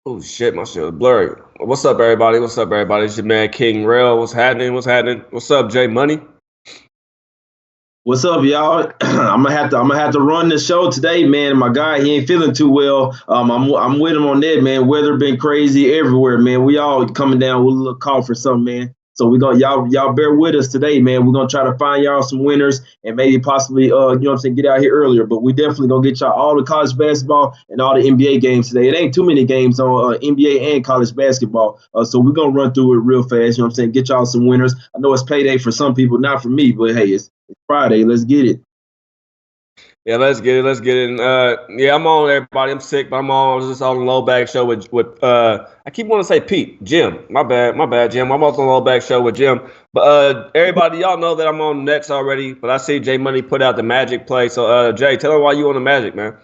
Oh shit, my shit was blurry. What's up, everybody? What's up, everybody? It's your man King Rail. What's happening? What's happening? What's up, Jay Money? What's up, y'all? I'm gonna have to run the show today, man. My guy, he ain't feeling too well. I'm with him on that, man. Weather been crazy everywhere, man. We all coming down with a little cough or something, man. So we gonna y'all bear with us today, man. We're gonna try to find y'all some winners and maybe possibly get out here earlier. But we definitely gonna get y'all all the college basketball and all the NBA games today. It ain't too many games on NBA and college basketball. So we're gonna run through it real fast. Get y'all some winners. I know it's payday for some people, not for me, but hey, it's Friday. Let's get it. Yeah, let's get it. Let's get it. And, yeah, I'm on, everybody. I'm sick, but I'm on just on the low back show with I keep wanting to say Pete, Jim. My bad, Jim. I'm on the low back show with Jim. But everybody, y'all know that I'm on the Nets already. But I see Jay Money put out the Magic play. So Jay, tell him why you on the Magic, man.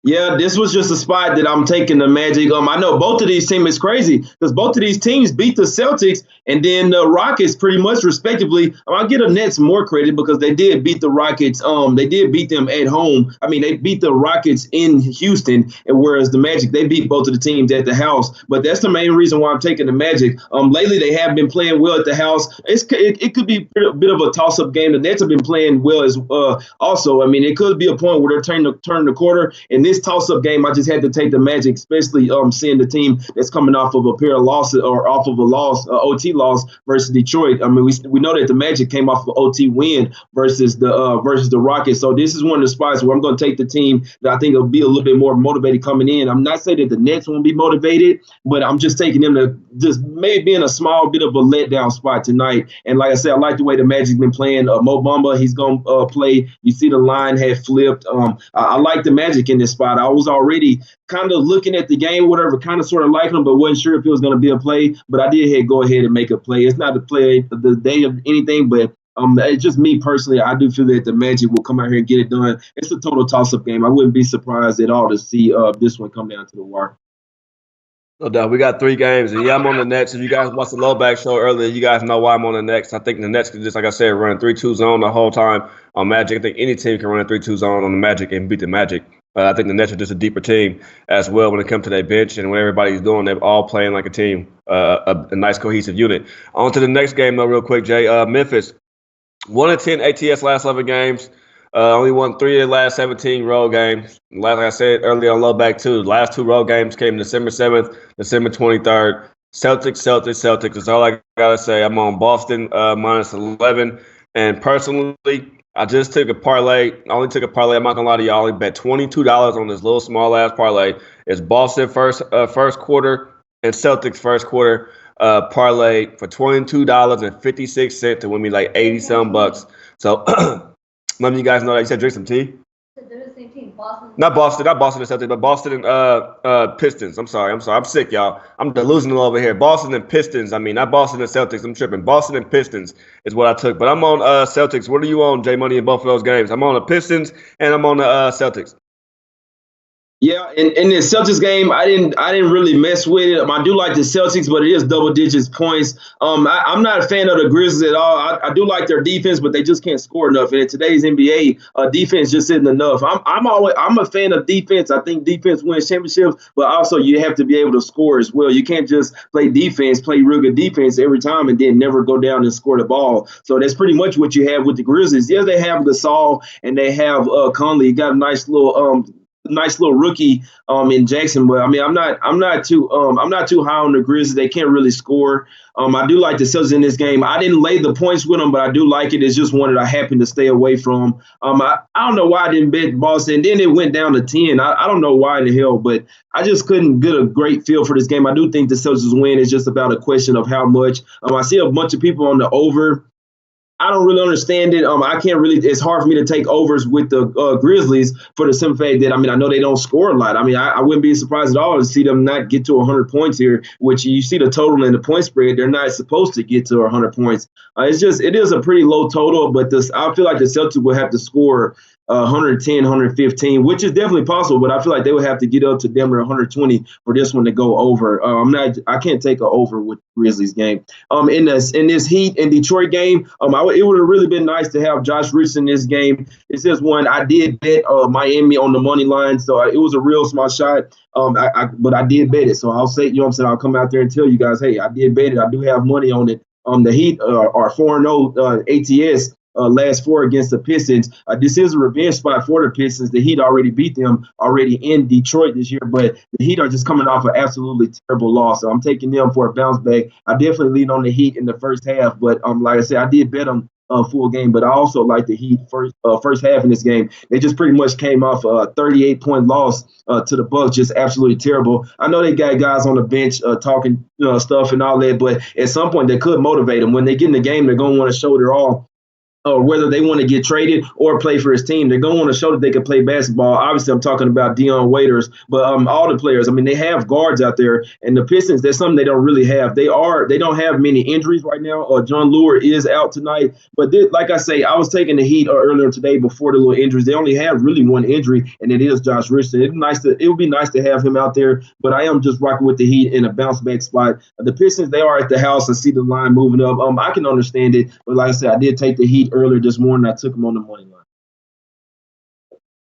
Yeah, this was just a spot that I'm taking the Magic. I know both of these teams is crazy because both of these teams beat the Celtics and then the Rockets pretty much respectively. I'll give the Nets more credit because they did beat the Rockets. They did beat them at home. I mean, they beat the Rockets in Houston, and whereas the Magic, they beat both of the teams at the house. But that's the main reason why I'm taking the Magic. Lately they have been playing well at the house. It could be a bit of a toss-up game. The Nets have been playing well as also. I mean, it could be a point where they're turning the quarter, and this toss-up game, I just had to take the Magic, especially seeing the team that's coming off of a pair of losses or off of a loss, OT loss versus Detroit. I mean, we know that the Magic came off of an OT win versus the Rockets. So this is one of the spots where I'm going to take the team that I think will be a little bit more motivated coming in. I'm not saying that the Nets won't be motivated, but I'm just taking them to just maybe in a small bit of a letdown spot tonight. And like I said, I like the way the Magic been playing. Mo Bamba, he's going to play. You see the line had flipped. I like the Magic in this spot. I was already kind of looking at the game, whatever, kind of sort of liking them, but wasn't sure if it was going to be a play. But I did go ahead and make a play. It's not a play of the day of anything, but it's just me personally. I do feel that the Magic will come out here and get it done. It's a total toss-up game. I wouldn't be surprised at all to see this one come down to the wire. No doubt. We got 3 games. And yeah, I'm on the Nets. If you guys watched the low back show earlier, you guys know why I'm on the Nets. I think the Nets can just, like I said, run a 3-2 zone the whole time on Magic. I think any team can run a 3-2 zone on the Magic and beat the Magic. I think the Nets are just a deeper team as well when it comes to their bench and what everybody's doing. They're all playing like a team, a nice cohesive unit. On to the next game, though, real quick, Jay. Memphis, 1-10 ATS last 11 games. Only won 3 of the last 17 road games. Like I said earlier on low back, too. The last 2 road games came December 7th, December 23rd. Celtics. That's all I got to say. I'm on Boston minus 11. And personally, I just took a parlay. I only took a parlay. I'm not gonna lie to y'all. I only bet $22 on this little small ass parlay. It's Boston first quarter and Celtics first quarter parlay for $22.56 to win me like 80 some bucks. So let me you guys know that you said drink some tea. They're the same team. Boston. Not Boston and Celtics, but Boston and Pistons. I'm sorry. I'm sick, y'all. I'm delusional over here. Boston and Pistons. I mean, not Boston and Celtics. I'm tripping. Boston and Pistons is what I took. But I'm on Celtics. What are you on, J Money, in both of those games? I'm on the Pistons and I'm on the Celtics. Yeah, in the Celtics game, I didn't really mess with it. I do like the Celtics, but it is double digits points. I'm not a fan of the Grizzlies at all. I do like their defense, but they just can't score enough. And in today's NBA, defense just isn't enough. I'm a fan of defense. I think defense wins championships, but also you have to be able to score as well. You can't just play real good defense every time, and then never go down and score the ball. So that's pretty much what you have with the Grizzlies. Yeah, they have Gasol and they have Conley. You got a nice little rookie in Jackson, but I mean I'm not too high on the Grizzlies. They can't really score. I do like the Celtics in this game. I didn't lay the points with them, but I do like it. It's just one that I happen to stay away from. I don't know why I didn't bet Boston. Then it went down to 10. I don't know why in the hell, but I just couldn't get a great feel for this game. I do think the Celtics win. It's just about a question of how much. I see a bunch of people on the over. I don't really understand it. I can't really. It's hard for me to take overs with the Grizzlies for the simple fact that I know they don't score a lot. I wouldn't be surprised at all to see them not get to 100 points here. Which you see the total and the point spread, they're not supposed to get to 100 points. It is a pretty low total, but I feel like the Celtics will have to score 110, 115, which is definitely possible, but I feel like they would have to get up to Denver 120 for this one to go over. I can't take an over with the Grizzlies game. In this Heat and Detroit game, it would have really been nice to have Josh Richardson in this game. It says one, I did bet Miami on the money line, so it was a real small shot. But I did bet it, so I'll say, you know what I'm saying, I'll come out there and tell you guys, hey, I did bet it. I do have money on it. The Heat are 4-0 ATS. Last 4 against the Pistons. This is a revenge spot for the Pistons. The Heat already beat them already in Detroit this year, but the Heat are just coming off an absolutely terrible loss. So I'm taking them for a bounce back. I definitely lean on the Heat in the first half, but like I said, I did bet them full game, but I also like the Heat first half in this game. They just pretty much came off a 38-point loss to the Bucks, just absolutely terrible. I know they got guys on the bench talking stuff and all that, but at some point they could motivate them. When they get in the game, they're going to want to show their all. Whether they want to get traded or play for his team, they're going to want to show that they can play basketball. Obviously, I'm talking about Dion Waiters, but all the players. I mean, they have guards out there, and the Pistons, that's something they don't really have. They don't have many injuries right now. John Lure is out tonight, but like I say, I was taking the Heat earlier today before the little injuries. They only have really one injury, and it is Josh Richardson. It would be nice to have him out there, but I am just rocking with the Heat in a bounce back spot. The Pistons, they are at the house. I see the line moving up. I can understand it, but like I said, I did take the Heat earlier this morning. I took them on the money line.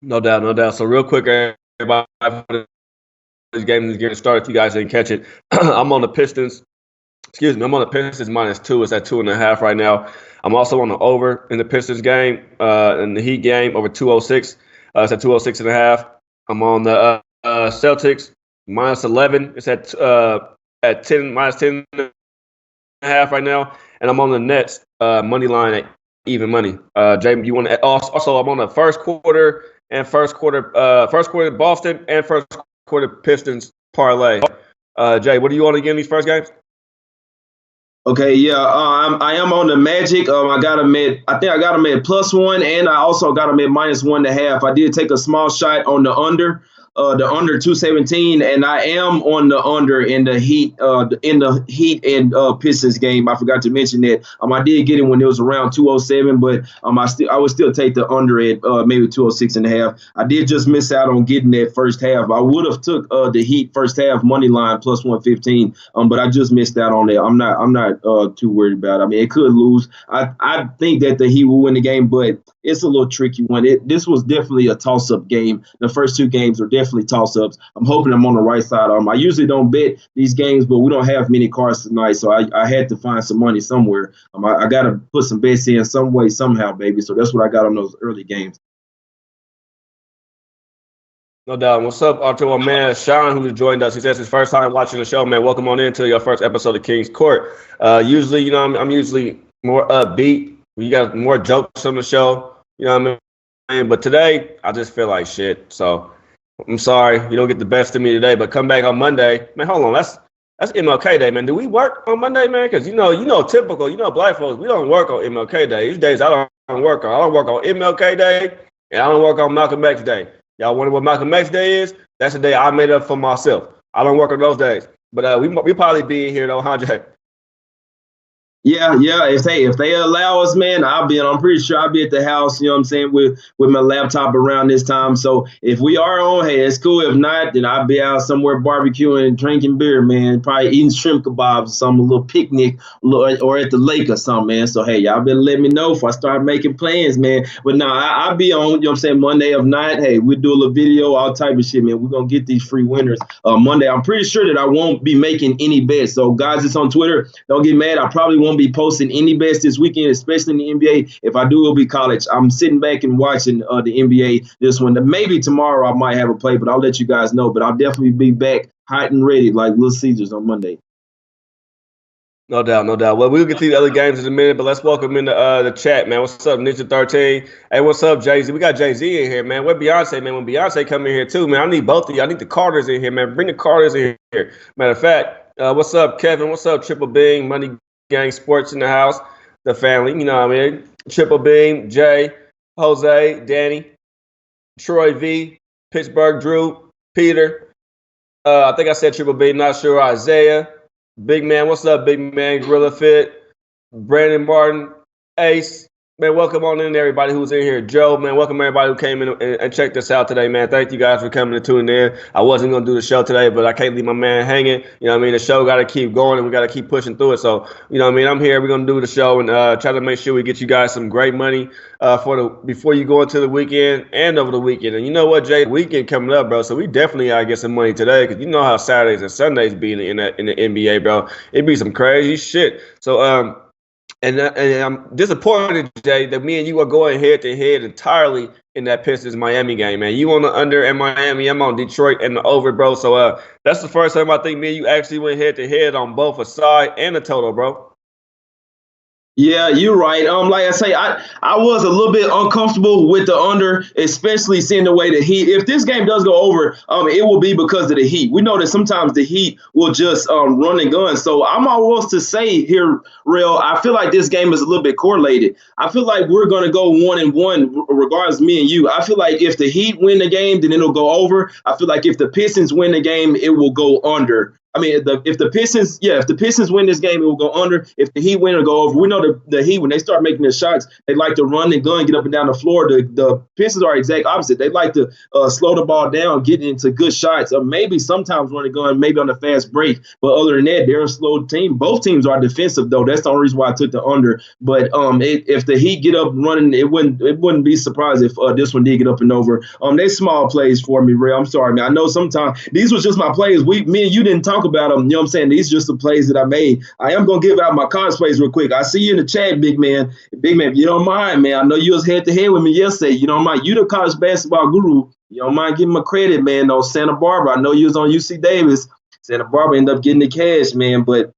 No doubt, no doubt. So real quick, everybody, this game is getting started. If you guys didn't catch it, I'm on the Pistons. I'm on the Pistons -2. It's at 2.5 right now. I'm also on the over in the Pistons game, in the Heat game over 206. It's at 206.5. I'm on the Celtics -11. It's at 10 -10.5 right now, and I'm on the Nets money line at even money. Jay, you want to also? I'm on the first quarter Boston and first quarter Pistons parlay. Jay, what do you want to get in these first games? Okay, yeah, I am on the Magic. I got them at +1, and I also got them at -1.5. I did take a small shot on the under 217, and I am on the under in the Heat and Pistons game. I forgot to mention that. I did get it when it was around 207, but I would still take the under at maybe 206.5. I did just miss out on getting that first half. I would have took the Heat first half money line +115, but I just missed out on that. I'm not too worried about it. I mean, it could lose. I think that the Heat will win the game, but it's a little tricky one. This was definitely a toss-up game. The first 2 games were definitely toss-ups. I'm hoping I'm on the right side. I usually don't bet these games, but we don't have many cards tonight, so I had to find some money somewhere. I got to put some bets in some way, somehow, baby. So that's what I got on those early games. No doubt. What's up, Arthur? Man, Sean, who just joined us. He says his first time watching the show, man. Welcome on into your first episode of King's Court. Usually, I'm usually more upbeat. You got more jokes on the show. You know what I mean? But today, I just feel like shit. So I'm sorry you don't get the best of me today. But come back on Monday, man. Hold on, that's MLK Day, man. Do we work on Monday, man? Because typical, black folks, we don't work on MLK Day. These days, I don't work on MLK Day, and I don't work on Malcolm X Day. Y'all wonder what Malcolm X Day is? That's the day I made up for myself. I don't work on those days. But we probably be in here though, huh, Jay? Yeah. If they allow us, man, I'm pretty sure I'll be at the house, you know what I'm saying, with my laptop around this time. So if we are on, hey, it's cool. If not, then I'll be out somewhere barbecuing and drinking beer, man. Probably eating shrimp kebabs or something, a little picnic, or at the lake or something, man. So, hey, y'all better let me know if I start making plans, man. But no, I'll be on, you know what I'm saying, Monday of night. Hey, we'll do a little video, all type of shit, man. We're going to get these free winners Monday. I'm pretty sure that I won't be making any bets. So, guys, it's on Twitter. Don't get mad. I probably won't be posting any bets this weekend, especially in the NBA. If I do, it'll be college. I'm sitting back and watching the NBA this one. Maybe tomorrow I might have a play, but I'll let you guys know. But I'll definitely be back hot and ready like Little Caesars on Monday. No doubt, no doubt. Well, we'll get to the other games in a minute, but let's welcome into the chat, man. What's up, Ninja 13? Hey, what's up, Jay-Z? We got Jay-Z in here, man. Where Beyonce, man? When Beyonce come in here too, man, I need both of you. I need the Carters in here, man. Bring the Carters in here. Matter of fact, what's up, Kevin? What's up, Triple Beam? Money Gang Sports in the house. The family, you know what I mean? Triple Beam, Jay, Jose, Danny, Troy V, Pittsburgh Drew, Peter. I think I said Triple Beam, not sure. Isaiah. Big Man, what's up, Big Man? Gorilla Fit, Brandon Martin, Ace, Man, welcome on in, everybody who's in here. Joe, man, welcome everybody who came in and checked us out today, man. Thank you guys for coming and tuning in. I wasn't going to do the show today, but I can't leave my man hanging. You know what I mean? The show got to keep going, and we got to keep pushing through it. So, you know what I mean? I'm here. We're going to do the show and try to make sure we get you guys some great money before you go into the weekend and over the weekend. And you know what, Jay? Weekend coming up, bro. So we definitely got to get some money today because you know how Saturdays and Sundays be in the NBA, bro. It be some crazy shit. So, and I'm disappointed, Jay, that me and you are going head to head entirely in that Pistons Miami game, man. You on the under in Miami, I'm on Detroit and the over, bro. So that's the first time I think me and you actually went head to head on both a side and a total, bro. Yeah, you're right. Like I say, I was a little bit uncomfortable with the under, especially seeing the way the Heat. If this game does go over, it will be because of the Heat. We know that sometimes the Heat will just run and gun. So I'm almost to say here, Real, I feel like this game is a little bit correlated. I feel like we're gonna go 1-1, regardless me and you. I feel like if the Heat win the game, then it'll go over. I feel like if the Pistons win the game, it will go under. I mean, if the Pistons win this game, it will go under. If the Heat win, it'll go over. We know the Heat, when they start making their shots, they like to run and gun, get up and down the floor. The Pistons are exact opposite. They like to slow the ball down, get into good shots, or maybe sometimes run and gun, maybe on the fast break. But other than that, they're a slow team. Both teams are defensive, though. That's the only reason why I took the under. But if the Heat get up running, it wouldn't be surprised if this one did get up and over. They small plays for me, Ray. I'm sorry, man. I know sometimes these was just my plays. Me and you didn't talk about them. You know what I'm saying? These are just the plays that I made. I am going to give out my college plays real quick. I see you in the chat, big man. Big man, if you don't mind, man. I know you was head to head with me yesterday. You don't mind. You the college basketball guru. You don't mind giving my credit, man, on Santa Barbara. I know you was on UC Davis. Santa Barbara ended up getting the cash, man. But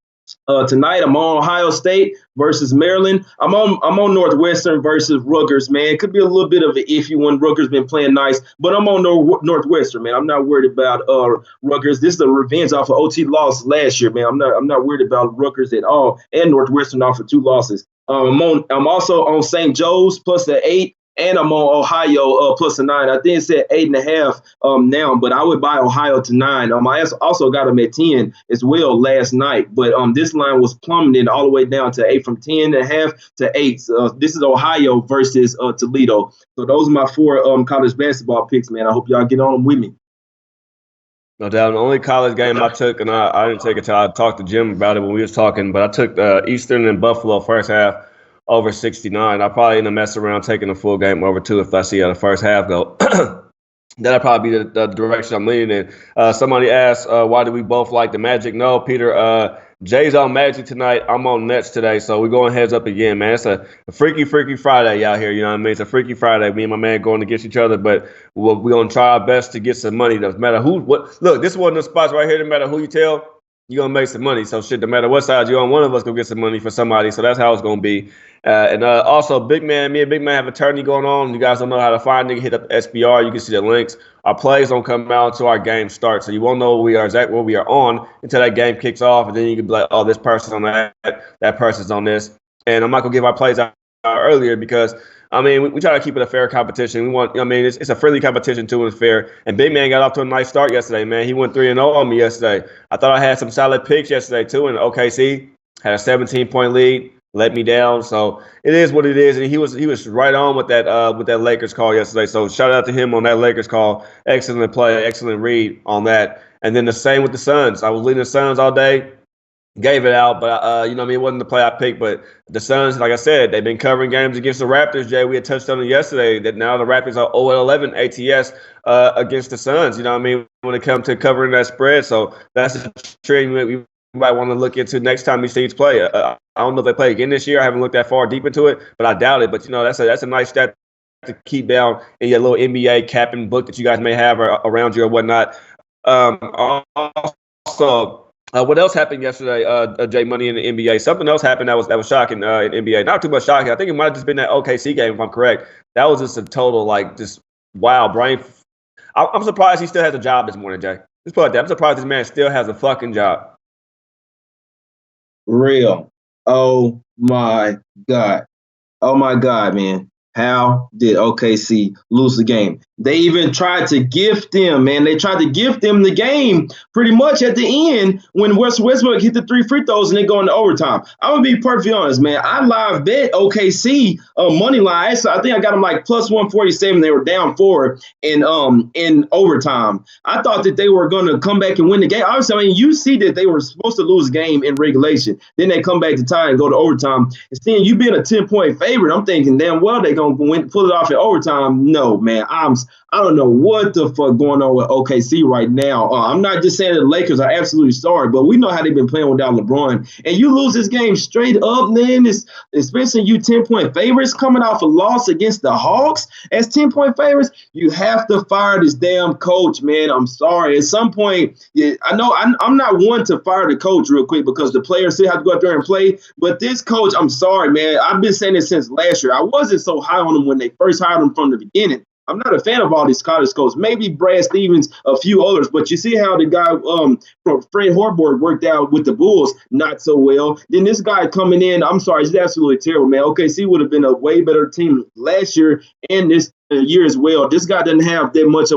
tonight I'm on Ohio State versus Maryland. I'm on Northwestern versus Rutgers, man. It could be a little bit of an iffy one. Rutgers been playing nice, but I'm on Northwestern, man. I'm not worried about Rutgers. This is a revenge off of OT loss last year, man. I'm not worried about Rutgers at all, and Northwestern off of 2 losses. I'm also on St. Joe's plus the 8. And I'm on Ohio plus a 9. I think it said 8.5 now, but I would buy Ohio to 9. I also got them at 10 as well last night, but this line was plummeting all the way down to 8 from 10.5 to 8. This is Ohio versus Toledo. So those are my 4 college basketball picks, man. I hope y'all get on them with me. No doubt. The only college game I took, and I didn't take it till I talked to Jim about it when we was talking, but I took Eastern and Buffalo first half over 69. I probably end up messing around taking the full game over 2 if I see how the first half go. That'll probably be the direction I'm leaning in. Somebody asked, why do we both like the Magic? No, Peter, Jay's on Magic tonight. I'm on Nets today, so we're going heads up again, man. It's a freaky Friday out here, you know what I mean? It's a freaky Friday. Me and my man going against each other, but we're going to try our best to get some money. Doesn't matter who, what. Look, this is one of the spots right here. No matter who you tell, you're going to make some money. So, shit, no matter what side you're on, one of us going to get some money for somebody. So that's how it's going to be. And also, Big Man, me and Big Man have a tourney going on. You guys don't know how to find it. Hit up SBR. You can see the links. Our plays don't come out until our game starts. So you won't know exactly where we are on until that game kicks off. And then you can be like, oh, this person's on that person's on this. And I'm not going to give our plays out earlier because, I mean, we try to keep it a fair competition. We want, I mean, it's a friendly competition too, and it's fair. And Big Man got off to a nice start yesterday, man. He went 3-0 on me yesterday. I thought I had some solid picks yesterday too. And OKC had a 17-point lead, let me down. So it is what it is. And he was right on with that Lakers call yesterday. So shout out to him on that Lakers call. Excellent play, excellent read on that. And then the same with the Suns. I was leading the Suns all day. Gave it out, but you know what I mean, it wasn't the play I picked. But the Suns, like I said, they've been covering games against the Raptors. Jay, we had touched on it yesterday that now the Raptors are 0-11 ATS against the Suns. You know what I mean, when it comes to covering that spread. So that's a trend we might want to look into next time we see each play. I don't know if they play again this year. I haven't looked that far deep into it, but I doubt it. But you know, that's a nice stat to keep down in your little NBA capping book that you guys may have around you or whatnot. Also. What else happened yesterday, Jay Money in the NBA? Something else happened that was shocking in NBA. Not too much shocking. I think it might have just been that OKC game, if I'm correct. That was just a total, just wow, brain. I'm surprised he still has a job this morning, Jay. Let's put it that. I'm surprised this man still has a fucking job. Real. Oh, my God. Oh, my God, man. How did OKC lose the game? They even tried to gift them, man. They tried to gift them the game pretty much at the end when Westbrook hit the 3 free throws and they go into overtime. I'm going to be perfectly honest, man. I live bet OKC money line. So I think I got them like plus 147. They were down 4 in overtime. I thought that they were going to come back and win the game. Obviously, I mean, you see that they were supposed to lose a game in regulation. Then they come back to tie and go to overtime. And seeing you being a 10-point favorite, I'm thinking, damn well, they're going to pull it off in overtime. No, man. I don't know what the fuck going on with OKC right now. I'm not just saying the Lakers are absolutely sorry, but we know how they've been playing without LeBron. And you lose this game straight up, man. Especially you 10-point favorites coming off a loss against the Hawks as 10-point favorites. You have to fire this damn coach, man. I'm sorry. At some point, yeah, I know I'm not one to fire the coach real quick because the players still have to go out there and play. But this coach, I'm sorry, man. I've been saying this since last year. I wasn't so high on him when they first hired him from the beginning. I'm not a fan of all these college coaches. Maybe Brad Stevens, a few others, but you see how the guy from Fred Hoiberg worked out with the Bulls not so well. Then this guy coming in, I'm sorry, he's absolutely terrible, man. OKC would have been a way better team last year and this year as well. This guy doesn't have that much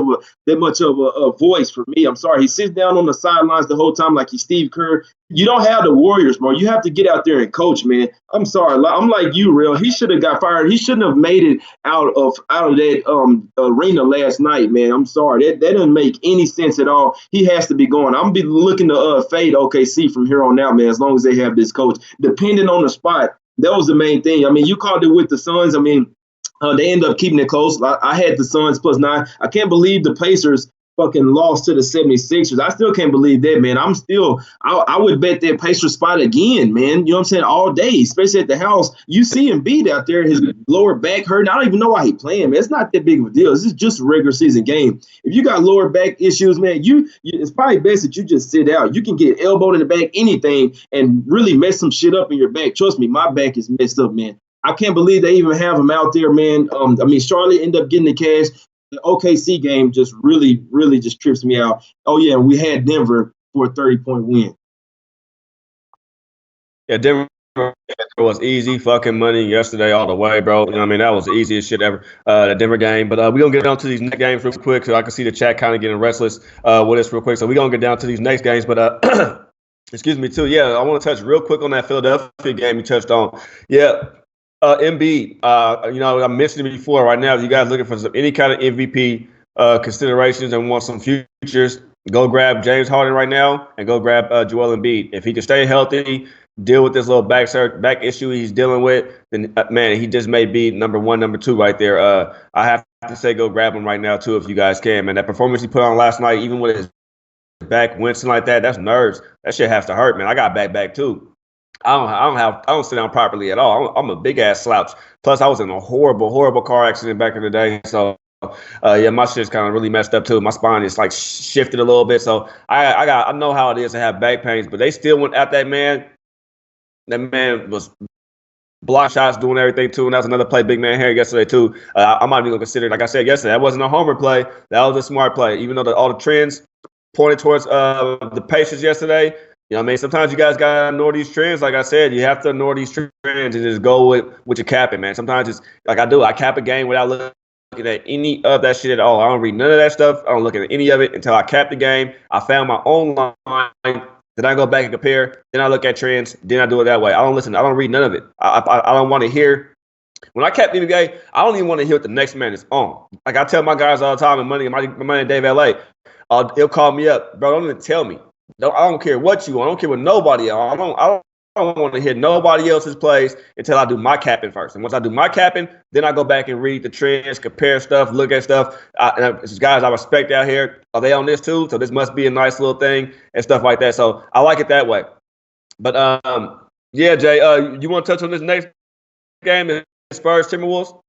of a voice for me. I'm sorry. He sits down on the sidelines the whole time like he's Steve Kerr. You don't have the Warriors, bro. You have to get out there and coach, man. I'm sorry. I'm like you, Real. He should have got fired. He shouldn't have made it out of that arena last night, man. I'm sorry. That doesn't make any sense at all. He has to be going. I'm gonna be looking to fade OKC from here on out, man, as long as they have this coach. Depending on the spot, that was the main thing. I mean, you called it with the Suns. I mean, they end up keeping it close. I had the Suns +9. I can't believe the Pacers fucking lost to the 76ers. I still can't believe that, man. I would bet that Pacers spot again, man. You know what I'm saying? All day, especially at the house. You see him beat out there, his lower back hurting. I don't even know why he playing, man. It's not that big of a deal. This is just a regular season game. If you got lower back issues, man, it's probably best that you just sit out. You can get elbowed in the back, anything, and really mess some shit up in your back. Trust me, my back is messed up, man. I can't believe they even have him out there, man. I mean, Charlotte ended up getting the cash. The OKC game just really, really just trips me out. Oh, yeah, we had Denver for a 30-point win. Yeah, Denver was easy fucking money yesterday all the way, bro. You know what I mean? That was the easiest shit ever, the Denver game. But we're going to get down to these next games real quick so I can see the chat kind of getting restless with us real quick. So we're going to get down to these next games. But excuse me, too. Yeah, I want to touch real quick on that Philadelphia game you touched on. Yeah. Embiid, I mentioned it before. Right now, if you guys looking for any kind of MVP considerations and want some futures, go grab James Harden right now and go grab Joel Embiid. If he can stay healthy, deal with this little back issue he's dealing with, then man, he just may be number 1, number 2 right there. I have to say, go grab him right now too if you guys can. Man, that performance he put on last night, even with his back wincing like that, that's nerves. That shit has to hurt, man. I got back too. I don't sit down properly at all. I'm a big ass slouch. Plus, I was in a horrible car accident back in the day. So, yeah, my shit's kind of really messed up too. My spine is like shifted a little bit. So I know how it is to have back pains. But they still went at that man. That man was block shots, doing everything too. And that was another play big man here yesterday too. I'm not even gonna consider it. Like I said yesterday, that wasn't a homer play. That was a smart play. Even though all the trends pointed towards the Pacers yesterday. You know what I mean? Sometimes you guys got to ignore these trends. Like I said, you have to ignore these trends and just go with your capping, man. Sometimes it's like I do. I cap a game without looking at any of that shit at all. I don't read none of that stuff. I don't look at any of it until I cap the game. I found my own line. Then I go back and compare. Then I look at trends. Then I do it that way. I don't listen. I don't read none of it. I don't want to hear. When I cap the game, I don't even want to hear what the next man is on. Like I tell my guys all the time, and my man Dave LA, he'll call me up. Bro, don't even tell me. I don't care what you want. I don't care what nobody else. I don't want to hear nobody else's plays until I do my capping first. And once I do my capping, then I go back and read the trends, compare stuff, look at stuff. These guys I respect out here, are they on this too? So this must be a nice little thing and stuff like that. So I like it that way. But yeah, Jay, you want to touch on this next game, Spurs Timberwolves?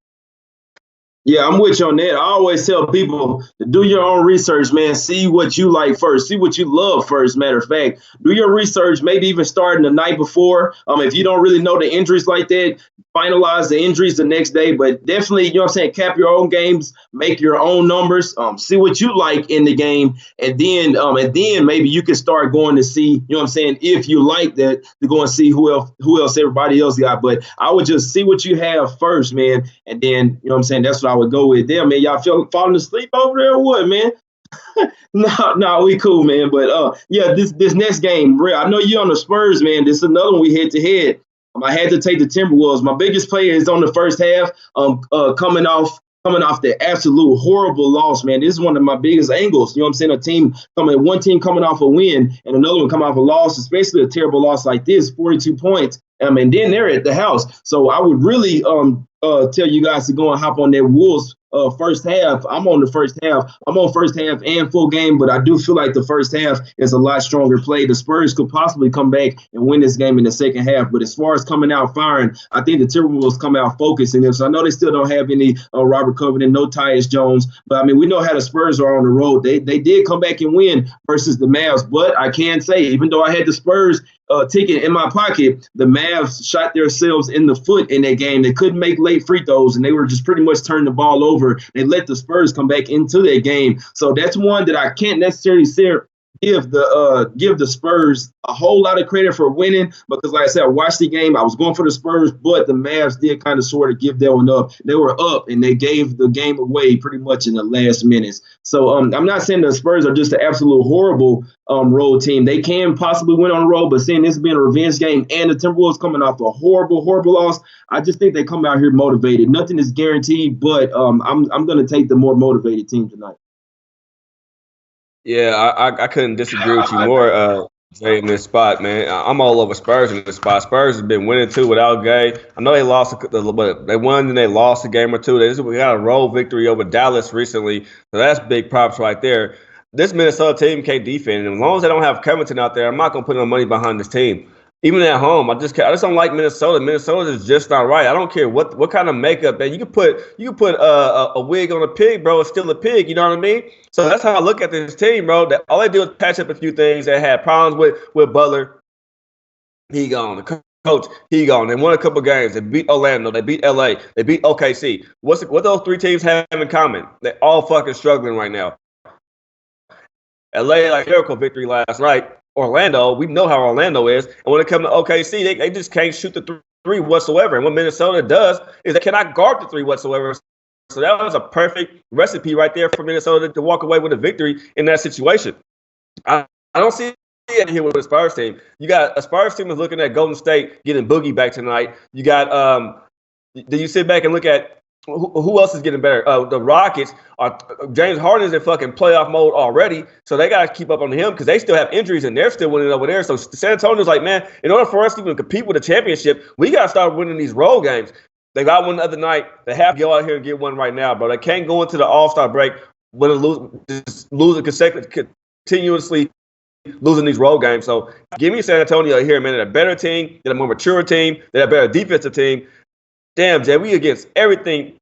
Yeah, I'm with you on that. I always tell people to do your own research, man. See what you like first. See what you love first, matter of fact. Do your research, maybe even starting the night before. If you don't really know the injuries like that, finalize the injuries the next day. But definitely, you know what I'm saying, cap your own games, make your own numbers, see what you like in the game. And then maybe you can start going to see, you know what I'm saying, if you like that, to go and see who else everybody else got. But I would just see what you have first, man. And then, you know what I'm saying, that's what I I would go with. Damn, man, y'all falling asleep over there or what, man? No, we cool, man. But yeah, this next game, real. I know you're on the Spurs, man. This is another one we head to head. I had to take the Timberwolves. My biggest player is on the first half, coming off the absolute horrible loss, man. This is one of my biggest angles. You know what I'm saying? One team coming off a win and another one coming off a loss, especially a terrible loss like this, 42 points. And then they're at the house. So I would really tell you guys to go and hop on that Wolves first half. I'm on the first half. I'm on first half and full game, but I do feel like the first half is a lot stronger play. The Spurs could possibly come back and win this game in the second half. But as far as coming out firing, I think the Timberwolves come out focusing this. I know they still don't have any Robert Covington, no Tyus Jones, but I mean, we know how the Spurs are on the road. They did come back and win versus the Mavs, but I can say, even though I had the Spurs ticket in my pocket, the Mavs shot themselves in the foot in that game. They couldn't make late free throws, and they were just pretty much turning the ball over. They let the Spurs come back into that game. So that's one that I can't necessarily give the Spurs a whole lot of credit for winning, because like I said, I watched the game. I was going for the Spurs, but the Mavs did kind of sort of give that one up. They were up and they gave the game away pretty much in the last minutes. So I'm not saying the Spurs are just an absolute horrible road team. They can possibly win on the road, but seeing this being a revenge game and the Timberwolves coming off a horrible loss, I just think they come out here motivated. Nothing is guaranteed, but I'm going to take the more motivated team tonight. Yeah, I couldn't disagree with you more, Jay, in this spot, man. I'm all over Spurs in this spot. Spurs have been winning too without Gay. I know they lost, but they won and they lost a game or two. We got a road victory over Dallas recently, so that's big props right there. This Minnesota team can't defend, and as long as they don't have Covington out there, I'm not gonna put no money behind this team. Even at home, I just don't like Minnesota. Minnesota is just not right. I don't care what kind of makeup, man. You can put a wig on a pig, bro. It's still a pig. You know what I mean? So that's how I look at this team, bro. That all they do is patch up a few things. They had problems with Butler. He gone. The coach, he gone. They won a couple games. They beat Orlando. They beat LA. They beat OKC. What those three teams have in common? They're all fucking struggling right now. LA, like miracle victory last night. Orlando, we know how Orlando is. And when it comes to OKC, they just can't shoot the three whatsoever. And what Minnesota does is they cannot guard the three whatsoever. So that was a perfect recipe right there for Minnesota to walk away with a victory in that situation. I don't see it here with the Spurs team. You got a Spurs team is looking at Golden State getting Boogie back tonight. You got do you sit back and look at who else is getting better? The Rockets are James Harden is in fucking playoff mode already, so they got to keep up on him because they still have injuries and they're still winning over there. So San Antonio's like, man, in order for us to even compete with the championship, we got to start winning these road games. They got one the other night. They have to go out here and get one right now, bro. They can't go into the All-Star break losing continuously losing these road games. So give me San Antonio here, man. They're a better team. They're a more mature team. They're a better defensive team. Damn, Jay, we against everything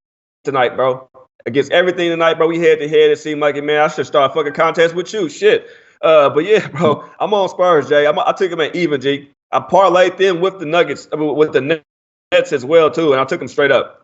tonight, bro. Against everything tonight, bro. We head to head. It seemed like it, man. I should start a fucking contest with you. Shit. But yeah, bro, I'm on Spurs, Jay. I took him at even, G. I parlayed them with the Nuggets, with the Nets as well, too, and I took them straight up.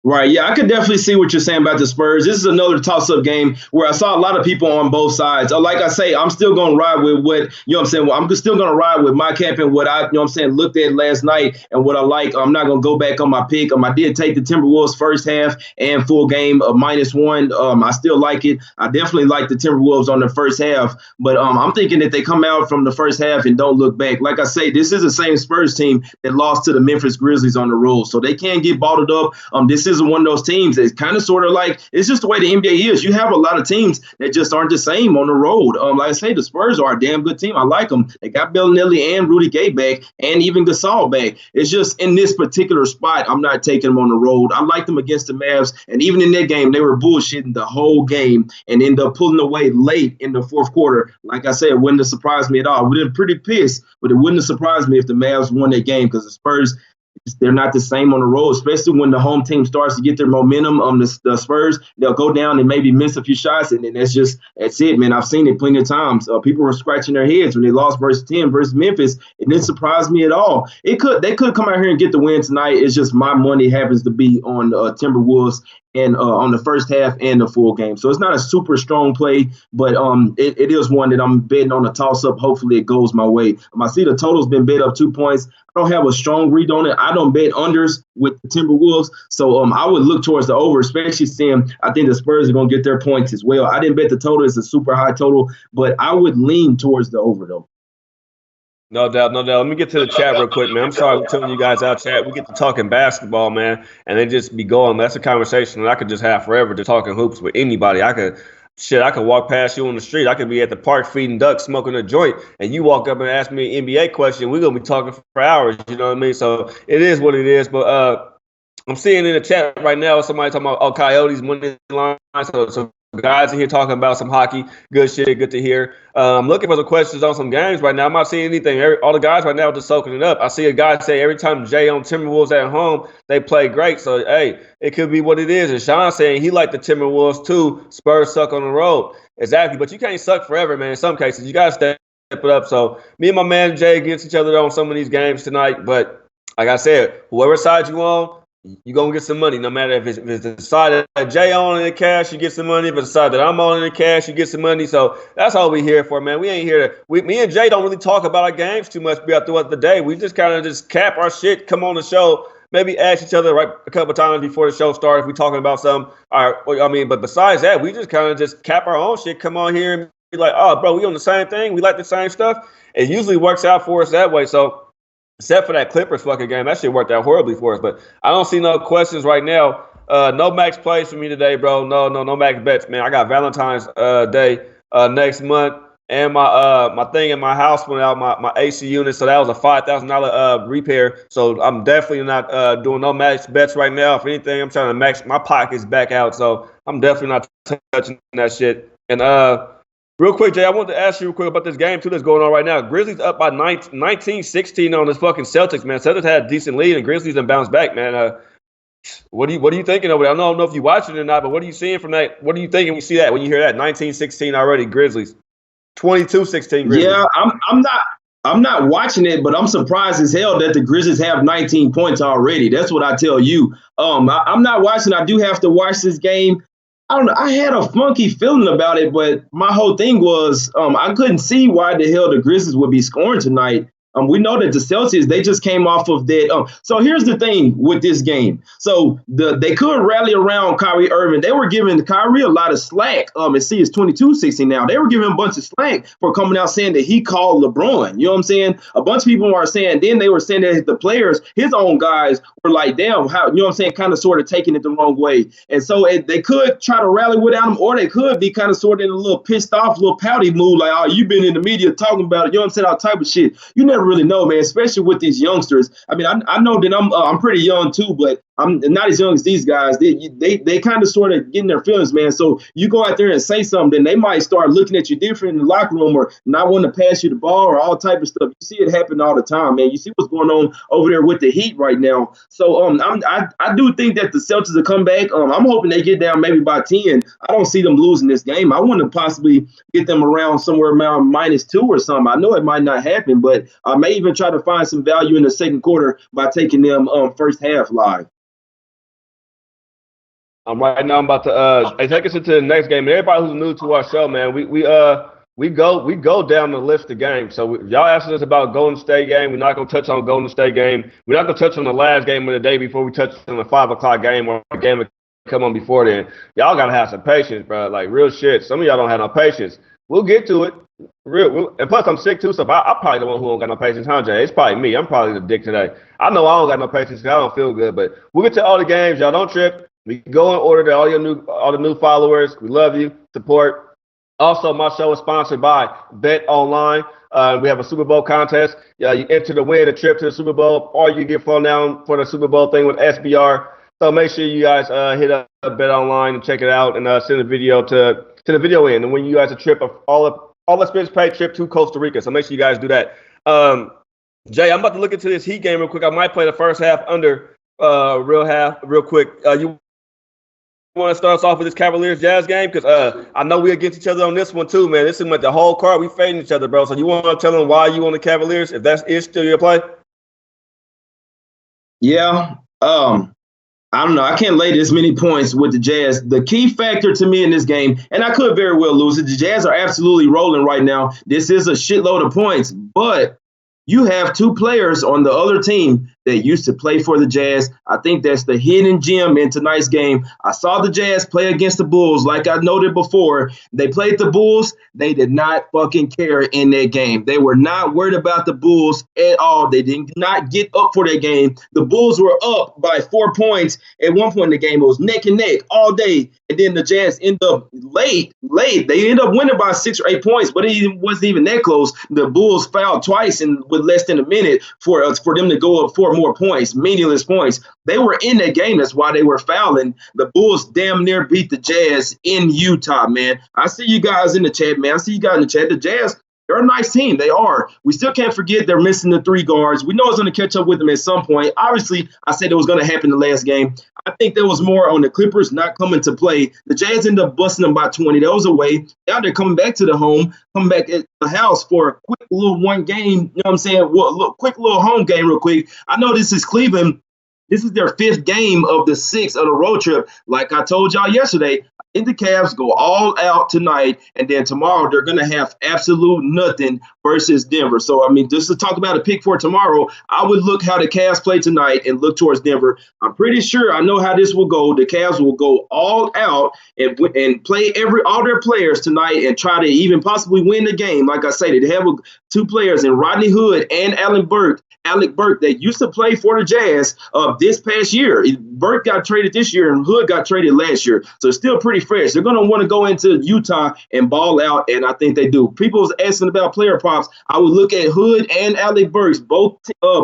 Right, yeah, I could definitely see what you're saying about the Spurs. This is another toss-up game where I saw a lot of people on both sides. Like I say, I'm still going to ride with what, you know what I'm saying, I'm still going to ride with my camp and what I, you know what I'm saying, looked at last night and what I like. I'm not going to go back on my pick. I did take the Timberwolves first half and full game of -1. I still like it. I definitely like the Timberwolves on the first half, but I'm thinking that they come out from the first half and don't look back. Like I say, this is the same Spurs team that lost to the Memphis Grizzlies on the road, so they can't get bottled up. This isn't one of those teams that's kind of sort of like, it's just the way the NBA is. You have a lot of teams that just aren't the same on the road. Like I say, the Spurs are a damn good team. I like them. They got Bellinelli and Rudy Gay back and even Gasol back. It's just in this particular spot, I'm not taking them on the road. I like them against the Mavs, and even in that game, they were bullshitting the whole game and ended up pulling away late in the fourth quarter. Like I said, it wouldn't have surprised me at all. We've been pretty pissed, but it wouldn't have surprised me if the Mavs won that game because the Spurs, they're not the same on the road, especially when the home team starts to get their momentum. The Spurs, they'll go down and maybe miss a few shots, and then that's it, man. I've seen it plenty of times. People were scratching their heads when they lost versus Memphis. It didn't surprise me at all. They could come out here and get the win tonight. It's just my money happens to be on Timberwolves and on the first half and the full game. So it's not a super strong play, but it is one that I'm betting on a toss-up. Hopefully it goes my way. I see the total's been bet up 2 points. I don't have a strong read on it. I don't bet unders with the Timberwolves. So I would look towards the over, especially seeing I think the Spurs are going to get their points as well. I didn't bet the total. It's a super high total, but I would lean towards the over, though. No doubt, no doubt. Let me get to the chat real quick, man. I'm sorry I'm telling you guys out chat. We get to talking basketball, man, and they just be going. That's a conversation that I could just have forever, just talking hoops with anybody. I could walk past you on the street. I could be at the park feeding ducks, smoking a joint, and you walk up and ask me an NBA question. We're going to be talking for hours, you know what I mean? So it is what it is. But I'm seeing in the chat right now somebody talking about, Coyotes money line. So guys in here talking about some hockey. Good shit. Good to hear. I'm looking for some questions on some games right now. I'm not seeing anything. All the guys right now are just soaking it up. I see a guy say every time Jay on Timberwolves at home, they play great. So, hey, it could be what it is. And Sean saying he liked the Timberwolves too. Spurs suck on the road. Exactly. But you can't suck forever, man. In some cases, you got to step it up. So me and my man Jay against each other on some of these games tonight. But like I said, whoever side you on, you're going to get some money, no matter if it's the side that Jay on in the cash, you get some money. If it's the side that I'm on in the cash, you get some money. So that's all we here for, man. We ain't here to – me and Jay don't really talk about our games too much throughout the day. We just kind of just cap our shit, come on the show, maybe ask each other a couple times before the show starts if we're talking about something. But besides that, we just kind of just cap our own shit, come on here and be like, oh, bro, we on the same thing. We like the same stuff. It usually works out for us that way. So – except for that Clippers fucking game, that shit worked out horribly for us. But I don't see no questions right now. No max plays for me today, bro. No max bets, man. I got Valentine's Day next month, and my thing in my house went out, my AC unit. So that was a $5,000 repair. So I'm definitely not doing no max bets right now. If anything, I'm trying to max my pockets back out. So I'm definitely not touching that shit. And real quick, Jay, I wanted to ask you real quick about this game, too, that's going on right now. Grizzlies up by 19-16 on this fucking Celtics, man. Celtics had a decent lead, and Grizzlies done bounced back, man. What are you thinking over there? I don't know if you watching it or not, but what are you seeing from that? What are you thinking when you see that, when you hear that? 19-16 already, Grizzlies. 22-16 Grizzlies. Yeah, I'm not watching it, but I'm surprised as hell that the Grizzlies have 19 points already. That's what I tell you. I'm not watching. I do have to watch this game. I don't know. I had a funky feeling about it, but my whole thing was I couldn't see why the hell the Grizzlies would be scoring tonight. We know that the Celtics, they just came off of that. So here's the thing with this game. So they could rally around Kyrie Irving. They were giving Kyrie a lot of slack. And see, it's 22-16 now. They were giving him a bunch of slack for coming out saying that he called LeBron. You know what I'm saying? A bunch of people are saying, then they were saying that the players, his own guys, were like, damn, how, you know what I'm saying, kind of sort of taking it the wrong way. And so they could try to rally without him, or they could be kind of sort of in a little pissed off, little pouty mood, like, oh, you've been in the media talking about it. You know what I'm saying? All type of shit. You never really know, man, especially with these youngsters. I mean, I know that I'm pretty young too, but I'm not as young as these guys. They kind of sort of getting their feelings, man. So you go out there and say something, they might start looking at you different in the locker room or not wanting to pass you the ball or all type of stuff. You see it happen all the time, man. You see what's going on over there with the Heat right now. So I do think that the Celtics will come back. I'm hoping they get down maybe by 10. I don't see them losing this game. I want to possibly get them around somewhere around -2 or something. I know it might not happen, but I may even try to find some value in the second quarter by taking them first half live. Right now I'm about to take us into the next game. And everybody who's new to our show, man, we go down the list of games. So y'all asking us about Golden State game. We're not gonna touch on Golden State game. We're not gonna touch on the last game of the day before we touch on the 5 o'clock game or a game that come on before then. Y'all gotta have some patience, bro. Like real shit. Some of y'all don't have no patience. We'll get to it. And plus I'm sick too, so I'm probably the one who don't got no patience, huh, Jay? It's probably me. I'm probably the dick today. I know I don't got no patience because I don't feel good, but we'll get to all the games. Y'all don't trip. We can go in order to all the new followers. We love you. Support. Also, my show is sponsored by Bet Online. We have a Super Bowl contest. You enter to win a trip to the Super Bowl, or you get flown down for the Super Bowl thing with SBR. So make sure you guys hit up Bet Online and check it out, and send a video to the video in. And when you guys a trip of all expense paid trip to Costa Rica. So make sure you guys do that. Jay, I'm about to look into this Heat game real quick. I might play the first half under real quick. You want to start us off with this Cavaliers Jazz game? Because I know we're against each other on this one too, man. This is like the whole card. We fading each other, bro. So you want to tell them why you on the Cavaliers, if that is still your play? Yeah. I don't know. I can't lay this many points with the Jazz. The key factor to me in this game, and I could very well lose it. The Jazz are absolutely rolling right now. This is a shitload of points, but you have two players on the other team that used to play for the Jazz. I think that's the hidden gem in tonight's game. I saw the Jazz play against the Bulls. Like I noted before, they played the Bulls. They did not fucking care in that game. They were not worried about the Bulls at all. They did not get up for that game. The Bulls were up by 4 points at one point in the game. It was neck and neck all day. And then the Jazz end up late. They end up winning by 6 or 8 points, but it wasn't even that close. The Bulls fouled twice and with less than a minute for them to go up 4 more points, meaningless points. They were in that game. That's why they were fouling. The Bulls damn near beat the Jazz in Utah, man. I see you guys in the chat, man. I see you guys in the chat. The Jazz, they're a nice team. They are. We still can't forget they're missing the 3 guards. We know it's going to catch up with them at some point. Obviously, I said it was going to happen the last game. I think there was more on the Clippers not coming to play. The Jazz ended up busting them by 20. That was away. Now they're coming back to the home, coming back at the house for a quick little one game. You know what I'm saying? Quick little home game real quick. I know this is Cleveland. This is their 5th game of the 6th of the road trip. Like I told y'all yesterday, I think the Cavs go all out tonight, and then tomorrow they're going to have absolute nothing versus Denver. So, I mean, just to talk about a pick for tomorrow, I would look how the Cavs play tonight and look towards Denver. I'm pretty sure I know how this will go. The Cavs will go all out and play all their players tonight and try to even possibly win the game. Like I say, they have 2 players in Rodney Hood and Alec Burke that used to play for the Jazz this past year. Burke got traded this year and Hood got traded last year. So it's still pretty fresh. They're going to want to go into Utah and ball out, and I think they do. People was asking about player props. I would look at Hood and Alec Burks, both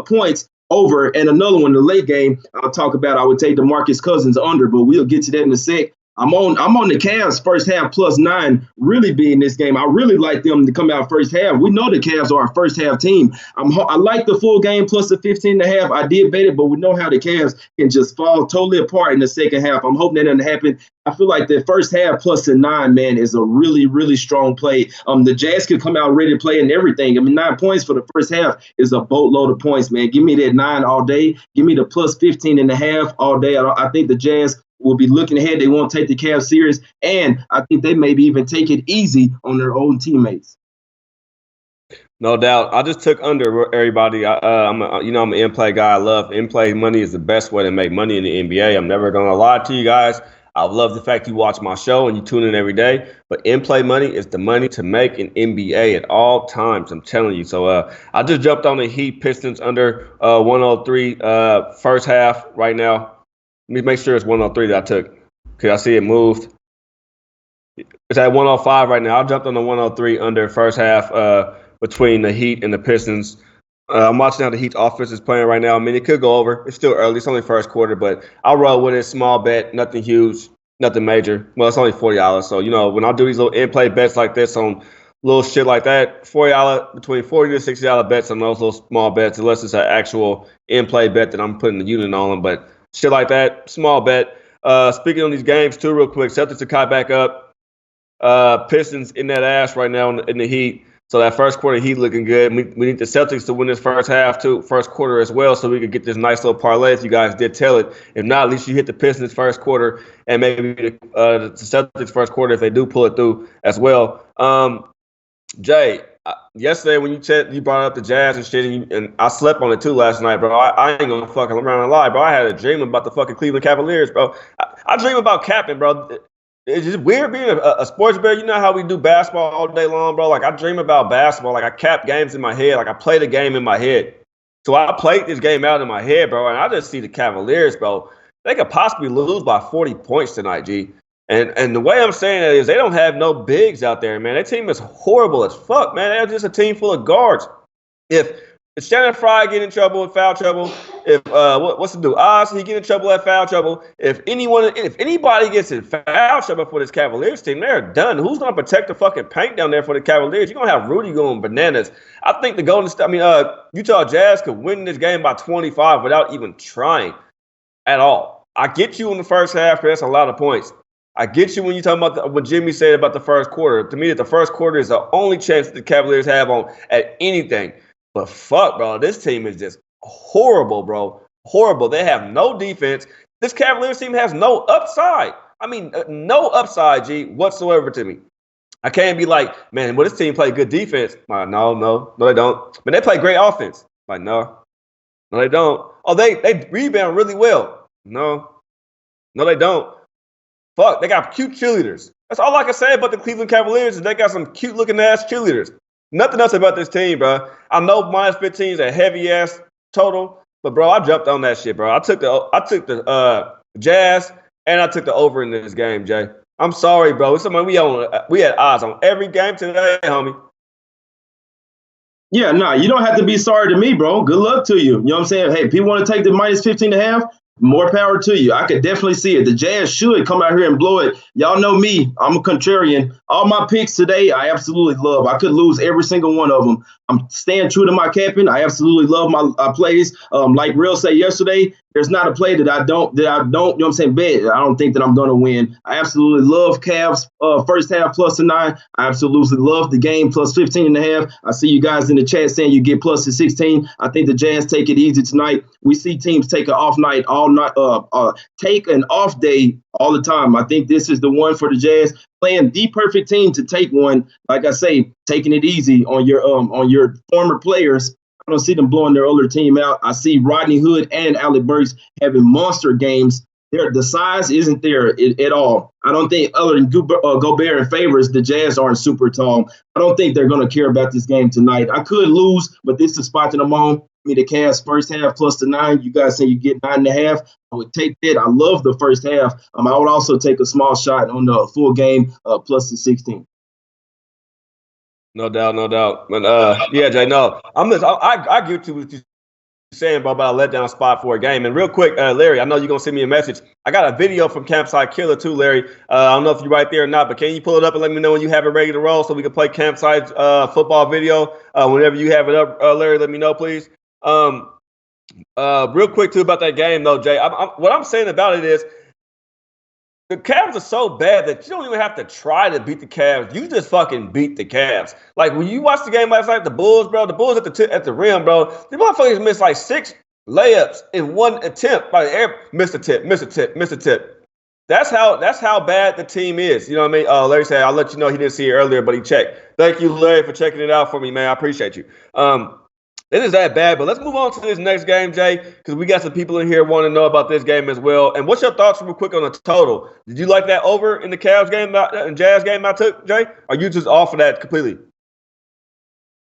points over, and another one in the late game I'll talk about. I would take DeMarcus Cousins under, but we'll get to that in a sec. I'm on the Cavs first half +9 really being this game. I really like them to come out first half. We know the Cavs are a first half team. I like the full game plus the 15.5. I did bet it, but we know how the Cavs can just fall totally apart in the second half. I'm hoping that doesn't happen. I feel like the first half plus the 9, man, is a really, really strong play. The Jazz could come out ready to play and everything. I mean, 9 points for the first half is a boatload of points, man. Give me that 9 all day. Give me the plus 15.5 all day. I think the Jazz will be looking ahead. They won't take the Cavs serious, and I think they maybe even take it easy on their own teammates. No doubt. I just took under everybody. I'm an in-play guy. I love in-play. Money is the best way to make money in the NBA. I'm never going to lie to you guys. I love the fact you watch my show and you tune in every day. But in-play money is the money to make in NBA at all times. I'm telling you. So I just jumped on the Heat Pistons under 103 first half right now. Let me make sure it's 103 that I took because I see it moved. It's at 105 right now. I jumped on the 103 under first half between the Heat and the Pistons. I'm watching how the Heat's offense is playing right now. I mean, it could go over. It's still early. It's only first quarter, but I'll roll with it. Small bet, nothing huge, nothing major. Well, it's only $40. So, when I do these little in-play bets like this on little shit like that, $40 between $40 to $60 bets on those little small bets, unless it's an actual in-play bet that I'm putting the unit on them. But shit like that, small bet. Speaking on these games too, real quick, Celtics are caught back up. Pistons in that ass right now in the Heat. So that first quarter Heat looking good. We need the Celtics to win this first half too, first quarter as well, so we could get this nice little parlay if you guys did tell it. If not, at least you hit the Pistons first quarter and maybe the Celtics first quarter if they do pull it through as well. Jay, yesterday when you brought up the Jazz and shit, and I slept on it too last night, bro. I ain't gonna fucking around and lie, bro. I had a dream about the fucking Cleveland Cavaliers, bro. I dream about capping, bro. It's just weird being a sports bear. You know how we do basketball all day long, bro? Like, I dream about basketball. Like, I cap games in my head. Like, I play the game in my head. So I played this game out in my head, bro, and I just see the Cavaliers, bro. They could possibly lose by 40 points tonight, G. And the way I'm saying that is they don't have no bigs out there, man. Their team is horrible as fuck, man. They're just a team full of guards. If Shannon Fry get in trouble with foul trouble, if what's the dude? Oz, he get in trouble at foul trouble. If anybody gets in foul trouble for this Cavaliers team, they're done. Who's gonna protect the fucking paint down there for the Cavaliers? You're gonna have Rudy going bananas. I think Utah Jazz could win this game by 25 without even trying at all. I get you in the first half because that's a lot of points. I get you when you talk about what Jimmy said about the first quarter. To me, the first quarter is the only chance the Cavaliers have at anything. But fuck, bro, this team is just horrible, bro. Horrible. They have no defense. This Cavaliers team has no upside. I mean, no upside, G, whatsoever to me. I can't be like, man, well, this team play good defense. Like, no, they don't. But they play great offense. Like, no, they don't. Oh, they rebound really well. No, they don't. Fuck, they got cute cheerleaders. That's all I can say about the Cleveland Cavaliers is they got some cute looking ass cheerleaders. Nothing else about this team, bro. I know -15 is a heavy ass total, but bro, I jumped on that shit, bro. I took the Jazz and I took the over in this game, Jay. I'm sorry, bro. It's something we had odds on every game today, homie. Yeah, nah, you don't have to be sorry to me, bro. Good luck to you. You know what I'm saying? Hey, people want to take the -15.5. More power to you. I could definitely see it. The Jazz should come out here and blow it. Y'all know me. I'm a contrarian. All my picks today, I absolutely love. I could lose every single one of them. I'm staying true to my capping. I absolutely love my plays. Like Real said yesterday, there's not a play that I don't, you know what I'm saying, bet. I don't think that I'm going to win. I absolutely love Cavs first half +9. I absolutely love the game +15.5. I see you guys in the chat saying you get +16. I think the Jazz take it easy tonight. We see teams take an off night all night, take an off day all the time. I think this is the one for the Jazz, playing the perfect team to take one. Like I say, taking it easy on your former players. I don't see them blowing their older team out. I see Rodney Hood and Alec Burks having monster games. The size isn't there at all. I don't think, other than Gobert and Favors, the Jazz aren't super tall. I don't think they're going to care about this game tonight. I could lose, but this is the spot that I'm on. The Cavs first half +9. You guys say you get 9.5. I would take that. I love the first half. I would also take a small shot on the full game +16. No doubt. But yeah, Jay, no, I get to what you're saying about a letdown spot for a game. And real quick, Larry, I know you're gonna send me a message. I got a video from Campsite Killer too, Larry. I don't know if you're right there or not, but can you pull it up and let me know when you have it ready to roll so we can play Campsite football video whenever you have it up, Larry? Let me know, please. Real quick too about that game though, Jay. What I'm saying about it is the Cavs are so bad that you don't even have to try to beat the Cavs. You just fucking beat the Cavs. Like when you watched the game last night, the Bulls, bro, at the rim, bro, the motherfuckers missed like 6 layups in one attempt. Like missed a tip. That's how bad the team is. You know what I mean? Larry said, I'll let you know he didn't see it earlier, but he checked. Thank you, Larry, for checking it out for me, man. I appreciate you. It is that bad, but let's move on to this next game, Jay, because we got some people in here wanting to know about this game as well. And what's your thoughts real quick on the total? Did you like that over in the Cavs game and Jazz game I took, Jay? Or are you just off of that completely?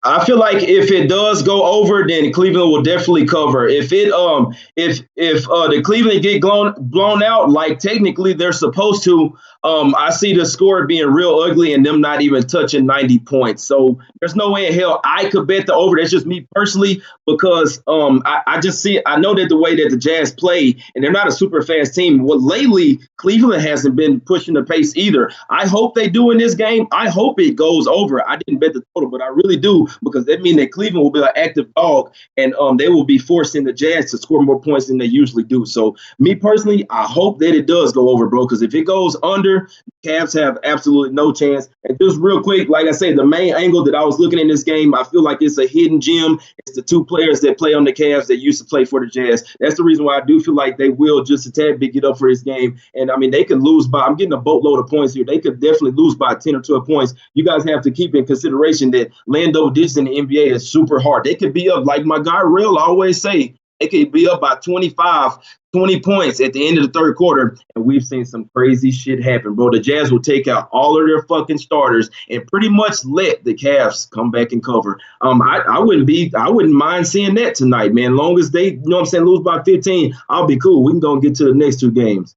I feel like if it does go over, then Cleveland will definitely cover. If the Cleveland get blown out, like technically they're supposed to, I see the score being real ugly and them not even touching 90 points. So there's no way in hell I could bet the over. That's just me personally, because I know that the way that the Jazz play, and they're not a super fast team. Well, lately Cleveland hasn't been pushing the pace either. I hope they do in this game. I hope it goes over. I didn't bet the total, but I really do, because that means that Cleveland will be an active dog, and they will be forcing the Jazz to score more points than they usually do. So me personally, I hope that it does go over, bro, because if it goes under, Cavs have absolutely no chance. And just real quick, like I said, the main angle that I was looking in this game, I feel like it's a hidden gem. It's the 2 players that play on the Cavs that used to play for the Jazz. That's the reason why I do feel like they will just a tad bit get up for this game. And I mean, they could lose by, I'm getting a boatload of points here. They could definitely lose by 10 or 12 points. You guys have to keep in consideration that Lando digits in the NBA is super hard. They could be up, like my guy Real always say, they could be up by 25, 20 points at the end of the third quarter, and we've seen some crazy shit happen, bro. The Jazz will take out all of their fucking starters and pretty much let the Cavs come back and cover. I wouldn't mind seeing that tonight, man. Long as they, you know what I'm saying, lose by 15, I'll be cool. We can go and get to the next 2 games.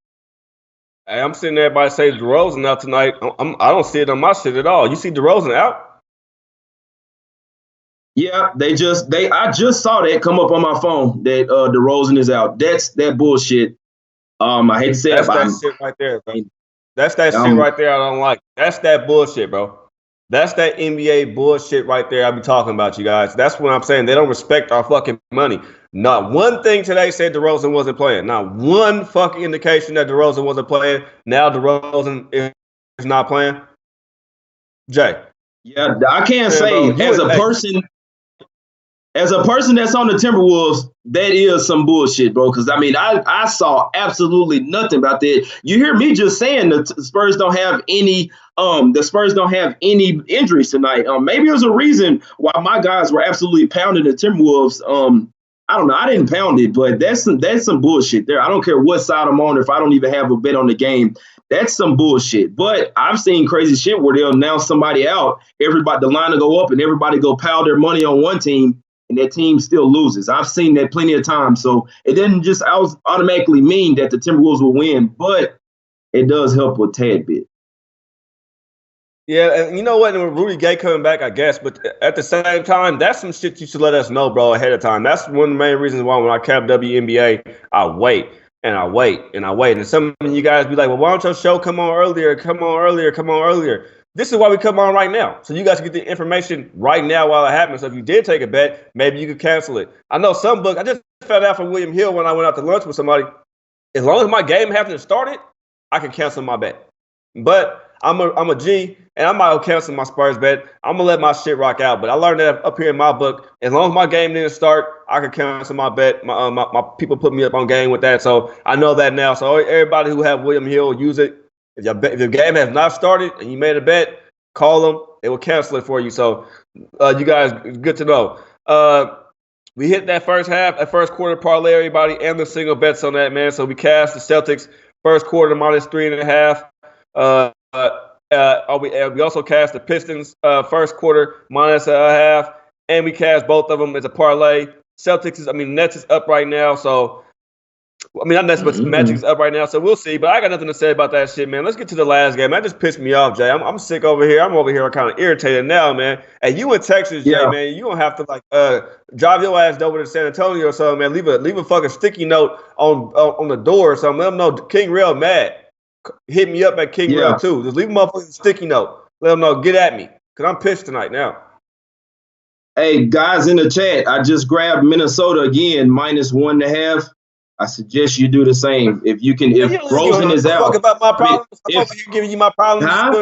Hey, I'm sitting there everybody say DeRozan out tonight. I don't see it on my shit at all. You see DeRozan out? Yeah, I just saw that come up on my phone that DeRozan is out. That's that bullshit. I hate to say that's that shit right there, bro. That's that shit right there I don't like. That's that bullshit, bro. That's that NBA bullshit right there I be talking about, you guys. That's what I'm saying. They don't respect our fucking money. Not one thing today said DeRozan wasn't playing. Not one fucking indication that DeRozan wasn't playing. Now DeRozan is not playing. Jay. Yeah, I can't say, bro, as a person. As a person that's on the Timberwolves, that is some bullshit, bro. Because I saw absolutely nothing about that. You hear me just saying the Spurs don't have any injuries tonight. Maybe there's a reason why my guys were absolutely pounding the Timberwolves. I don't know. I didn't pound it, but that's some bullshit there. I don't care what side I'm on. If I don't even have a bet on the game, that's some bullshit. But I've seen crazy shit where they'll announce somebody out, the line will go up, and everybody go pile their money on one team, and that team still loses. I've seen that plenty of times. So it didn't just automatically mean that the Timberwolves will win, but it does help a tad bit. Yeah, and you know what? And with Rudy Gay coming back, I guess, but at the same time, that's some shit you should let us know, bro, ahead of time. That's one of the main reasons why when I cap WNBA, I wait and I wait and I wait. And some of you guys be like, well, why don't your show come on earlier? Come on earlier. Come on earlier. This is why we come on right now. So you guys get the information right now while it happens. So if you did take a bet, maybe you could cancel it. I know some book, I just found out from William Hill when I went out to lunch with somebody, as long as my game hasn't started, I can cancel my bet. But I'm a G, and I might cancel my Spurs bet. I'm going to let my shit rock out. But I learned that up here in my book, as long as my game didn't start, I can cancel my bet. My people put me up on game with that. So I know that now. So everybody who have William Hill, use it. If your game has not started and you made a bet, call them. They will cancel it for you. So you guys, good to know. We hit that first quarter parlay, everybody, and the single bets on that, man. So we cashed the Celtics first quarter minus 3.5. We also cast the Pistons first quarter minus a half, and we cast both of them as a parlay. Nets is up right now, so not Nets, but Magic is up right now, so we'll see. But I got nothing to say about that shit, man. Let's get to the last game. That just pissed me off, Jay. I'm sick over here. I'm over here kind of irritated now, man. And you in Texas, Jay, man, you don't have to drive your ass over to San Antonio or something, man. Leave a fucking sticky note on the door or something. Let them know King Real mad. Hit me up at King Real too. Just leave a motherfucking sticky note. Let them know, get at me. Because I'm pissed tonight now. Hey, guys in the chat, I just grabbed Minnesota again, minus 1.5. I suggest you do the same. If you can, if Rosen is out. Talk about my problems. I'm over here giving you my problems. I'm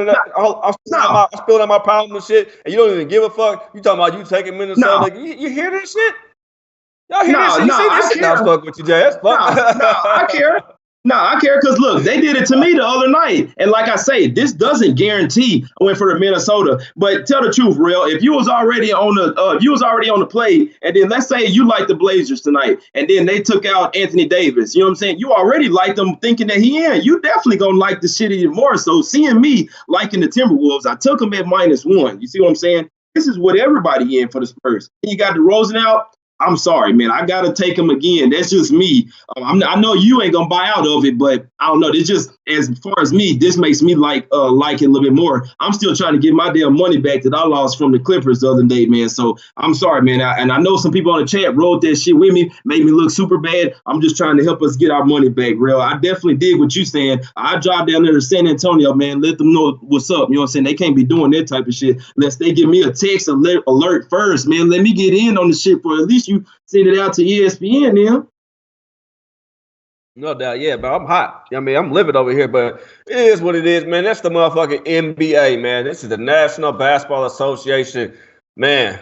spilling out my problems and shit, and you don't even give a fuck. You talking about you taking Minnesota? No. You hear this shit? Y'all hear this shit? You see this shit? I'm fucking with you, Jay. That's fuck. I care. No, I care because look, they did it to me the other night, and like I say, this doesn't guarantee I went for the Minnesota. But tell the truth, Real. If you was already on the play, and then let's say you like the Blazers tonight, and then they took out Anthony Davis, you know what I'm saying? You already like them, thinking that he in. You definitely gonna like the shit even more. So seeing me liking the Timberwolves, I took them at -1. You see what I'm saying? This is what everybody in for the Spurs. You got DeRozan out. I'm sorry, man. I got to take him again. That's just me. I know you ain't going to buy out of it, but I don't know. It's just, as far as me, this makes me like it a little bit more. I'm still trying to get my damn money back that I lost from the Clippers the other day, man. So I'm sorry, man. And I know some people on the chat wrote that shit with me, made me look super bad. I'm just trying to help us get our money back, Real. I definitely did what you saying. I drive down there to San Antonio, man. Let them know what's up. You know what I'm saying? They can't be doing that type of shit unless they give me a text alert first, man. Let me get in on the shit for at least you send it out to ESPN now. No doubt, yeah, but I'm hot. I mean, I'm livid over here, but it is what it is, man. That's the motherfucking NBA, man. This is the National Basketball Association, man.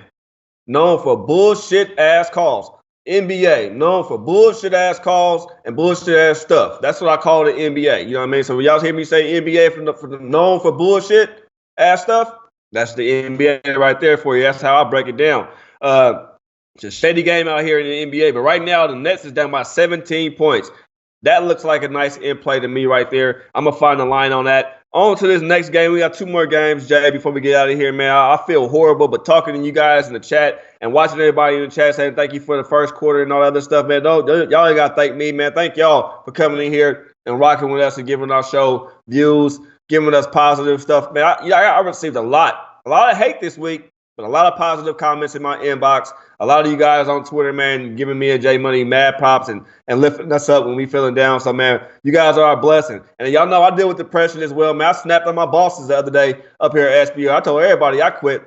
Known for bullshit-ass calls. NBA, known for bullshit-ass calls and bullshit-ass stuff. That's what I call the NBA, you know what I mean? So when y'all hear me say NBA from the known for bullshit-ass stuff, that's the NBA right there for you. That's how I break it down. It's a shady game out here in the NBA, but right now the Nets is down by 17 points. That looks like a nice in play to me right there. I'm going to find a line on that. On to this next game. We got 2 more games, Jay, before we get out of here, man. I feel horrible, but talking to you guys in the chat and watching everybody in the chat saying thank you for the first quarter and all that other stuff, man. Y'all ain't got to thank me, man. Thank y'all for coming in here and rocking with us and giving our show views, giving us positive stuff, man. I received a lot of hate this week, but a lot of positive comments in my inbox. A lot of you guys on Twitter, man, giving me and J Money mad props and lifting us up when we feeling down. So, man, you guys are a blessing. And y'all know I deal with depression as well, man. I snapped on my bosses the other day up here at SBO. I told everybody I quit.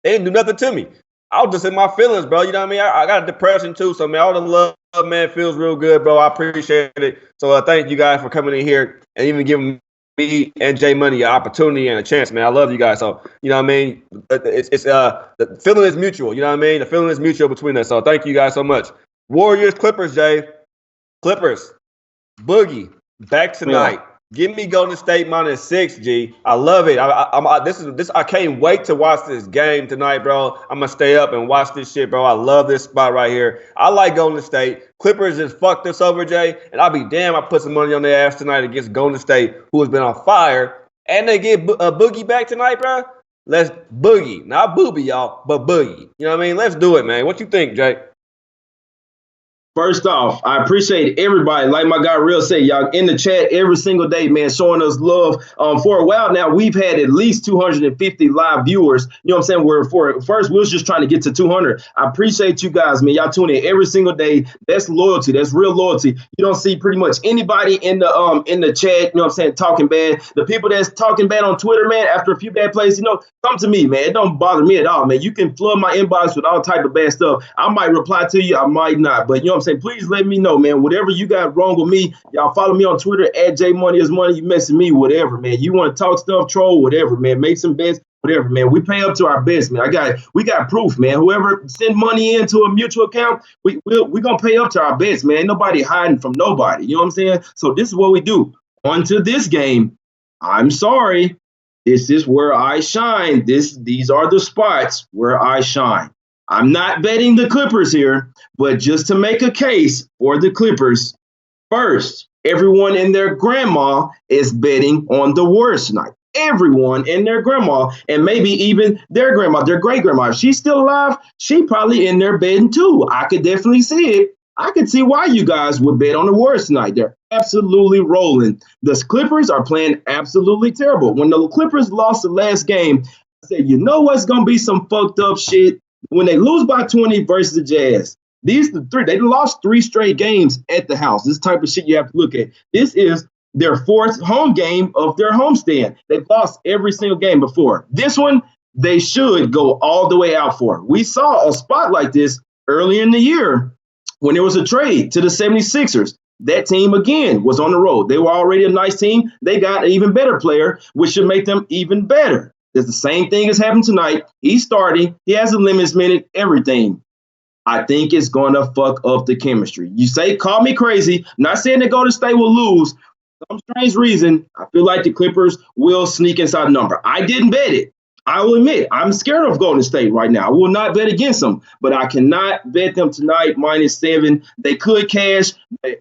They didn't do nothing to me. I was just in my feelings, bro. You know what I mean? I got depression too. So, man, all the love, man, feels real good, bro. I appreciate it. So, thank you guys for coming in here and even giving me and Jay Money an opportunity and a chance, man. I love you guys. So, you know what I mean? It's the feeling is mutual. You know what I mean? The feeling is mutual between us. So thank you guys so much. Warriors, Clippers, Jay. Clippers, Boogie, back tonight. Give me Golden State -6, G. I love it. I can't wait to watch this game tonight, bro. I'm gonna stay up and watch this shit, bro. I love this spot right here. I like Golden State. Clippers just fucked us over, Jay. And I'll be damned I put some money on their ass tonight against Golden State, who has been on fire. And they get Boogie back tonight, bro. Let's Boogie. Not Booby, y'all, but Boogie. You know what I mean? Let's do it, man. What you think, Jay? First off, I appreciate everybody. Like my guy Real said, y'all in the chat every single day, man, showing us love. For a while now, we've had at least 250 live viewers. You know what I'm saying? Where for first, we was just trying to get to 200. I appreciate you guys, man. Y'all tune in every single day. That's loyalty. That's real loyalty. You don't see pretty much anybody in the chat, you know what I'm saying, talking bad. The people that's talking bad on Twitter, man, after a few bad plays, you know, come to me, man. It don't bother me at all, man. You can flood my inbox with all type of bad stuff. I might reply to you, I might not. But you know what I'm saying? Please let me know, man. Whatever you got wrong with me, y'all follow me on Twitter at JMoneyIsMoney. You messing me, whatever, man. You want to talk stuff, troll, whatever, man. Make some bets, whatever, man. We pay up to our best, man. We got proof, man. Whoever send money into a mutual account, we gonna pay up to our best, man. Ain't nobody hiding from nobody. You know what I'm saying? So this is what we do. On to this game. I'm sorry. This is where I shine. These are the spots where I shine. I'm not betting the Clippers here, but just to make a case for the Clippers, first, everyone and their grandma is betting on the Warriors tonight. Everyone and their grandma, and maybe even their grandma, their great-grandma. If she's still alive, she probably in there betting too. I could definitely see it. I could see why you guys would bet on the Warriors tonight. They're absolutely rolling. The Clippers are playing absolutely terrible. When the Clippers lost the last game, I said, you know what's going to be some fucked up shit? When they lose by 20 versus the Jazz, they lost 3 straight games at the house. This type of shit you have to look at. This is their 4th home game of their homestand. They've lost every single game before. This one, they should go all the way out for. We saw a spot like this earlier in the year when there was a trade to the 76ers. That team, again, was on the road. They were already a nice team. They got an even better player, which should make them even better. It's the same thing as happened tonight. He's starting. He has a limits minute, everything. I think it's going to fuck up the chemistry. You say, call me crazy. I'm not saying that Golden State will lose. For some strange reason, I feel like the Clippers will sneak inside the number. I didn't bet it. I will admit, I'm scared of Golden State right now. I will not bet against them, but I cannot bet them tonight -7. They could cash.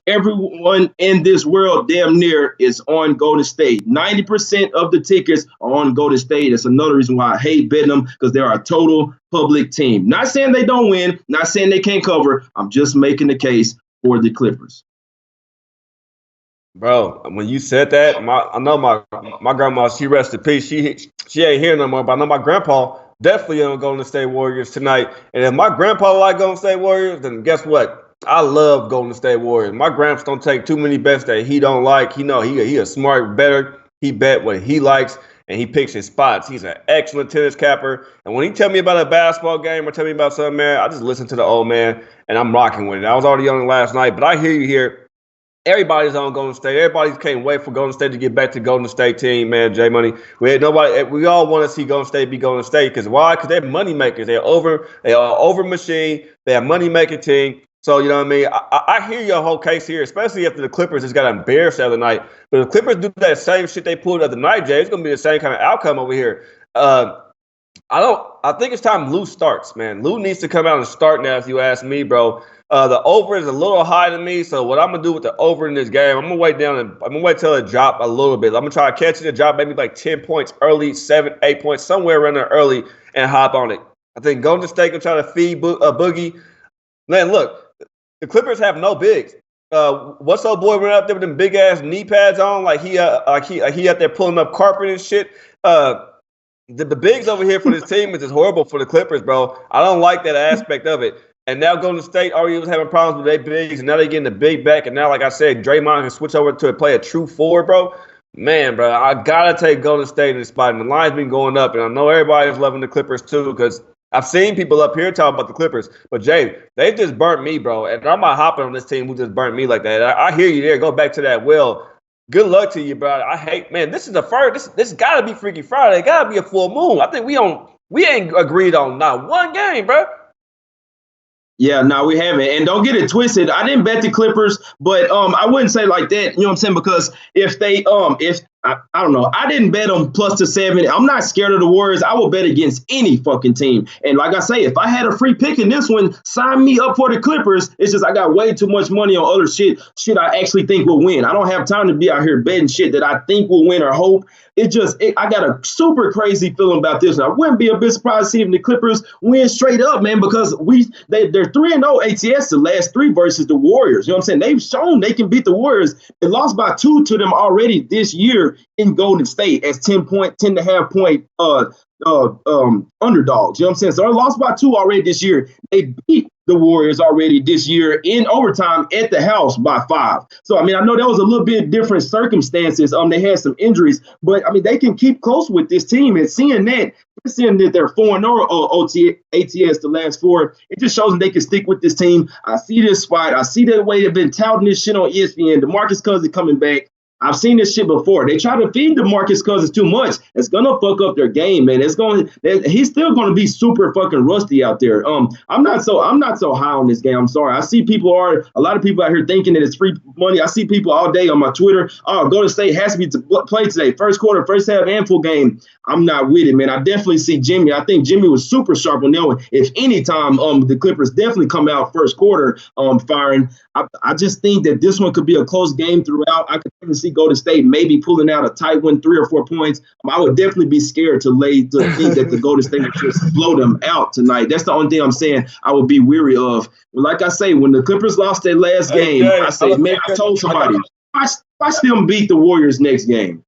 Everyone in this world damn near is on Golden State. 90% of the tickets are on Golden State. That's another reason why I hate betting them, because they're a total public team. Not saying they don't win, not saying they can't cover. I'm just making the case for the Clippers. Bro, when you said that, I know my grandma, she rest in peace. She ain't here no more, but I know my grandpa definitely on Golden State Warriors tonight. And if my grandpa like Golden State Warriors, then guess what? I love Golden State Warriors. My gramps don't take too many bets that he don't like. He know he a smart bettor. He bet what he likes, and he picks his spots. He's an excellent tennis capper. And when he tell me about a basketball game or tell me about something, man, I just listen to the old man, and I'm rocking with it. I was already on it last night, but I hear you here. Everybody's on Golden State. Everybody can't wait for Golden State to get back to Golden State team, man. J Money. We all want to see Golden State be Golden State. Because why? Because they're money makers. They are over machine. They're a money making team. So you know what I mean. I hear your whole case here, especially after the Clippers just got embarrassed the other night. But if the Clippers do that same shit they pulled the other night, Jay, it's gonna be the same kind of outcome over here. I think it's time Lou starts, man. Lou needs to come out and start now, if you ask me, bro. The over is a little high to me, so what I'm gonna do with the over in this game, I'm gonna wait till it drop a little bit. I'm gonna try to catch it to drop maybe like 10 points early, 7, 8 points, somewhere around there early, and hop on it. I think Golden State can try to feed Boogie. Man, look, the Clippers have no bigs. What's old boy went out there with them big ass knee pads on, like he out there pulling up carpet and shit. The bigs over here for this team is just horrible for the Clippers, bro. I don't like that aspect of it. And now Golden State already was having problems with their bigs, and now they're getting the big back. And now, like I said, Draymond can switch over to play a true forward, bro. Man, bro, I got to take Golden State in this spot. And the line's been going up, and I know everybody's loving the Clippers too, because I've seen people up here talk about the Clippers. But, Jay, they just burnt me, bro. And I'm not hopping on this team who just burnt me like that. I hear you there. Go back to that well. Good luck to you, bro. I hate, man. This is the first. This got to be Freaky Friday. It got to be a full moon. I think we ain't agreed on not one game, bro. Yeah, no, we haven't. And don't get it twisted. I didn't bet the Clippers, but I wouldn't say like that. You know what I'm saying? Because if they if I don't know, I didn't bet them plus the 7. I'm not scared of the Warriors. I will bet against any fucking team. And like I say, if I had a free pick in this one, sign me up for the Clippers. It's just I got way too much money on other shit I actually think will win. I don't have time to be out here betting shit that I think will win or hope. I got a super crazy feeling about this. And I wouldn't be a bit surprised to see if the Clippers win straight up, man, because they're 3-0 ATS the last 3 versus the Warriors. You know what I'm saying? They've shown they can beat the Warriors. They lost by 2 to them already this year in Golden State as 10.5 point underdogs. You know what I'm saying? So they lost by 2 already this year. They beat the Warriors already this year in overtime at the house by 5. So, I mean, I know that was a little bit different circumstances. They had some injuries, but, I mean, they can keep close with this team. And seeing that they're 4-0 ATS the last 4, it just shows them they can stick with this team. I see this spot. I see the way they've been touting this shit on ESPN. DeMarcus Cousins coming back. I've seen this shit before. They try to feed DeMarcus Cousins too much. It's gonna fuck up their game, man. He's still gonna be super fucking rusty out there. I'm not so high on this game. I'm sorry. I see a lot of people out here thinking that it's free money. I see people all day on my Twitter. Oh, Golden State has to be to play today. First quarter, first half, and full game. I'm not with it, man. I definitely see Jimmy. I think Jimmy was super sharp on that one. If any time, the Clippers definitely come out first quarter firing. I just think that this one could be a close game throughout. I could definitely see Golden State maybe pulling out a tight one, 3 or 4 points. I would definitely be scared to think that the Golden State would just blow them out tonight. That's the only thing I'm saying I would be weary of. But like I say, when the Clippers lost their last game, I told somebody, watch them beat the Warriors next game.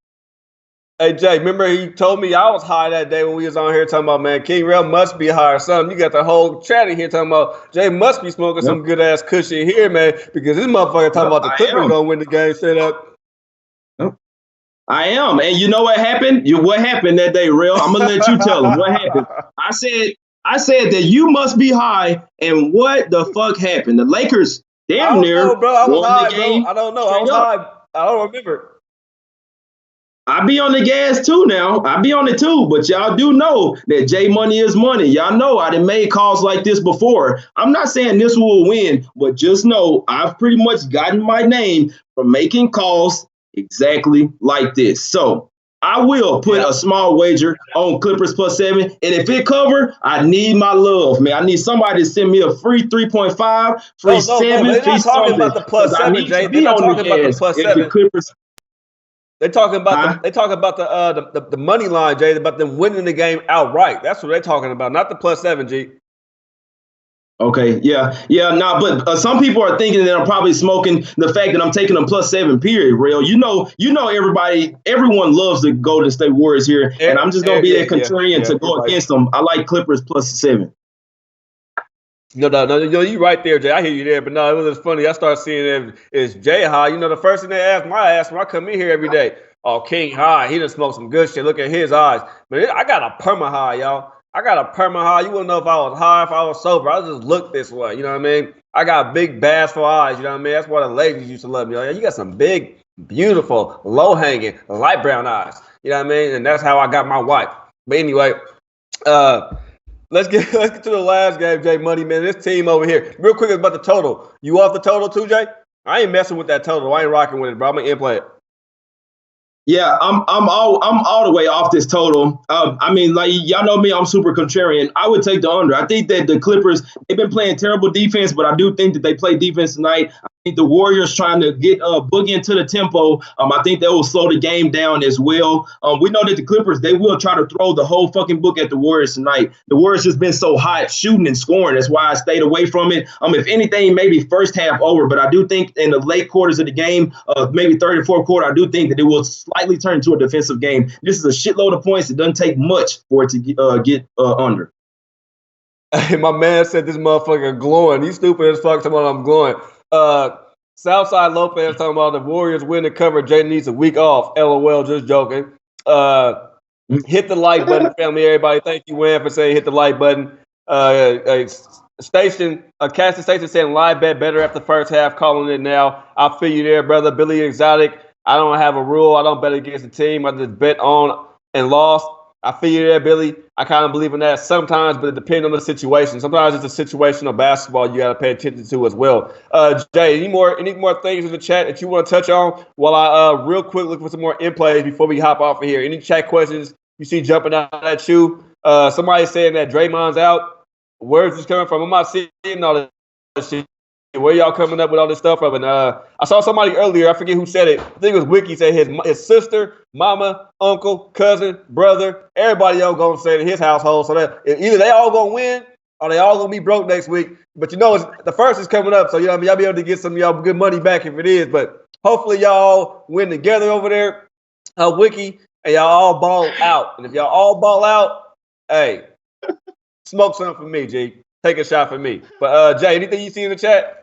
Hey, Jay, remember he told me I was high that day when we was on here talking about, man, King Rail must be high or something. You got the whole chat in here talking about Jay must be smoking some good-ass cushion here, man, because this motherfucker talking about the Clippers going to win the game straight up. I am. And you know what happened? What happened that day, Rail? I'm going to let you tell them what happened. I said that you must be high, and what the fuck happened? The Lakers damn near won the game. Bro. I don't know. I was high. I don't remember. I be on the gas too now. I be on it too, but y'all do know that J Money is money. Y'all know I done made calls like this before. I'm not saying this will win, but just know I've pretty much gotten my name from making calls exactly like this. So I will put a small wager on Clippers plus 7. And if it cover, I need my love, man. I need somebody to send me a free 3.5, free 7. They're not talking about the plus 7, Jay. They're not talking about the plus 7. The Clippers. They're talking about the money line, Jay, about them winning the game outright. That's what they're talking about, not the plus 7, G. Okay, but some people are thinking that I'm probably smoking the fact that I'm taking them plus 7. Period, Real. You know, everyone loves the Golden State Warriors here, and I'm just gonna be that contrarian to go against them. I like Clippers plus 7. No, you right there, Jay. I hear you there, but no, it was just funny. I started seeing it's Jay high. You know, the first thing they ask my ass when I come in here every day, oh, King high. He done smoked some good shit. Look at his eyes. But I got a perma high, y'all. I got a perma high. You wouldn't know if I was high, if I was sober. I just look this way. You know what I mean? I got big, bashful eyes. You know what I mean? That's why the ladies used to love me. You got some big, beautiful, low-hanging, light brown eyes. You know what I mean? And that's how I got my wife. But anyway, let's get to the last game, Jay Money, man. This team over here. Real quick about the total. You off the total too, Jay? I ain't messing with that total. I ain't rocking with it, bro. I'm gonna play it. Yeah, I'm all the way off this total. I mean, like, y'all know me, I'm super contrarian. I would take the under. I think that the Clippers, they've been playing terrible defense, but I do think that they play defense tonight. I think the Warriors trying to get Boogie into the tempo. I think that will slow the game down as well. We know that the Clippers, they will try to throw the whole fucking book at the Warriors tonight. The Warriors just been so hot shooting and scoring. That's why I stayed away from it. If anything, maybe first half over, but I do think in the late quarters of the game, maybe third and fourth quarter, I do think that it will slightly turn into a defensive game. This is a shitload of points. It doesn't take much for it to get under. Hey, my man said this motherfucker glowing. He's stupid as fuck talking about I'm glowing. Southside Lopez talking about the Warriors win the cover. Jay needs a week off. LOL, just joking. Hit the like button, family, everybody. Thank you, Wham, for saying hit the like button. Casting Station saying live bet better after the first half. Calling it now. I feel you there, brother. Billy Exotic. I don't have a rule. I don't bet against the team. I just bet on and lost. I feel you there, Billy. I kind of believe in that sometimes, but it depends on the situation. Sometimes it's a situational basketball you got to pay attention to as well. Jay, any more things in the chat that you want to touch on while I real quick look for some more in plays before we hop off of here? Any chat questions you see jumping out at you? Somebody saying that Draymond's out. Where's this coming from? I'm not seeing all this shit. Where y'all coming up with all this stuff from? And I saw somebody earlier, I forget who said it. I think it was Wiki, said his sister, mama, uncle, cousin, brother, everybody else going to say in his household. So that either they all going to win or they all going to be broke next week. But the first is coming up. So, y'all be able to get some of y'all good money back if it is. But hopefully y'all win together over there, Wiki, and y'all all ball out. And if y'all all ball out, hey, smoke something for me, G. Take a shot for me. But, Jay, anything you see in the chat?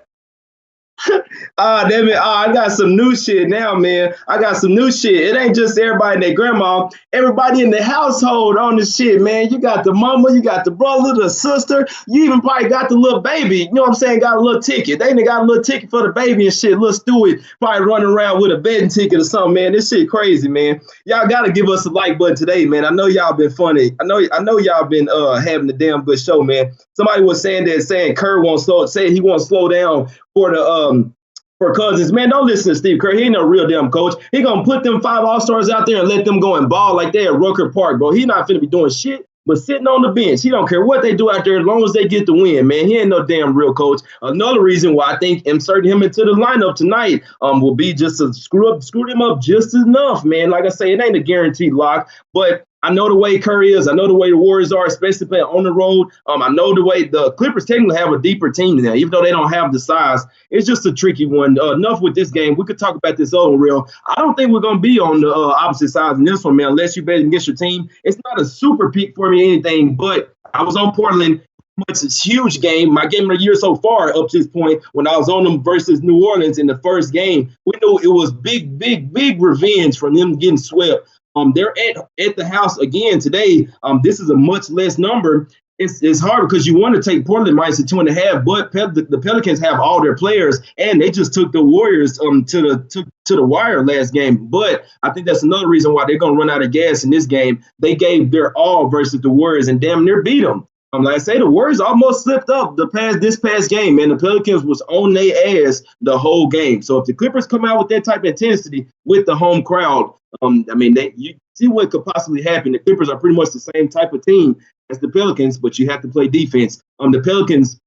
Damn it. I got some new shit now, man. I got some new shit. It ain't just everybody and their grandma. Everybody in the household on this shit, man. You got the mama, you got the brother, the sister. You even probably got the little baby. You know what I'm saying? Got a little ticket. They got a little ticket for the baby and shit. Little Stewie probably running around with a betting ticket or something, man. This shit crazy, man. Y'all got to give us a like button today, man. I know y'all been funny. I know y'all been having a damn good show, man. Somebody was saying Kerr he won't slow down for Cousins. Man, don't listen to Steve Kerr. He ain't no real damn coach. He gonna put them 5 All-Stars out there and let them go and ball like they at Rucker Park, bro. He not finna be doing shit but sitting on the bench. He don't care what they do out there as long as they get the win, man. He ain't no damn real coach. Another reason why I think inserting him into the lineup tonight will be just to screw him up just enough, man. Like I say, it ain't a guaranteed lock, but I know the way Curry is. I know the way the Warriors are, especially playing on the road. I know the way the Clippers technically have a deeper team now, even though they don't have the size. It's just a tricky one. Enough with this game. We could talk about this over real. I don't think we're going to be on the opposite sides in this one, man, unless you bet against your team. It's not a super peak for me, anything, but I was on Portland. It's a huge game. My game of the year so far up to this point, when I was on them versus New Orleans in the first game, we knew it was big revenge from them getting swept. They're at the house again today. This is a much less number. It's hard because you want to take Portland minus the 2.5, but the Pelicans have all their players, and they just took the Warriors to the wire last game. But I think that's another reason why they're gonna run out of gas in this game. They gave their all versus the Warriors and damn near beat them. Like I say, the Warriors almost slipped up this past game, man. The Pelicans was on their ass the whole game. So if the Clippers come out with that type of intensity with the home crowd, you see what could possibly happen. The Clippers are pretty much the same type of team as the Pelicans, but you have to play defense. The Pelicans,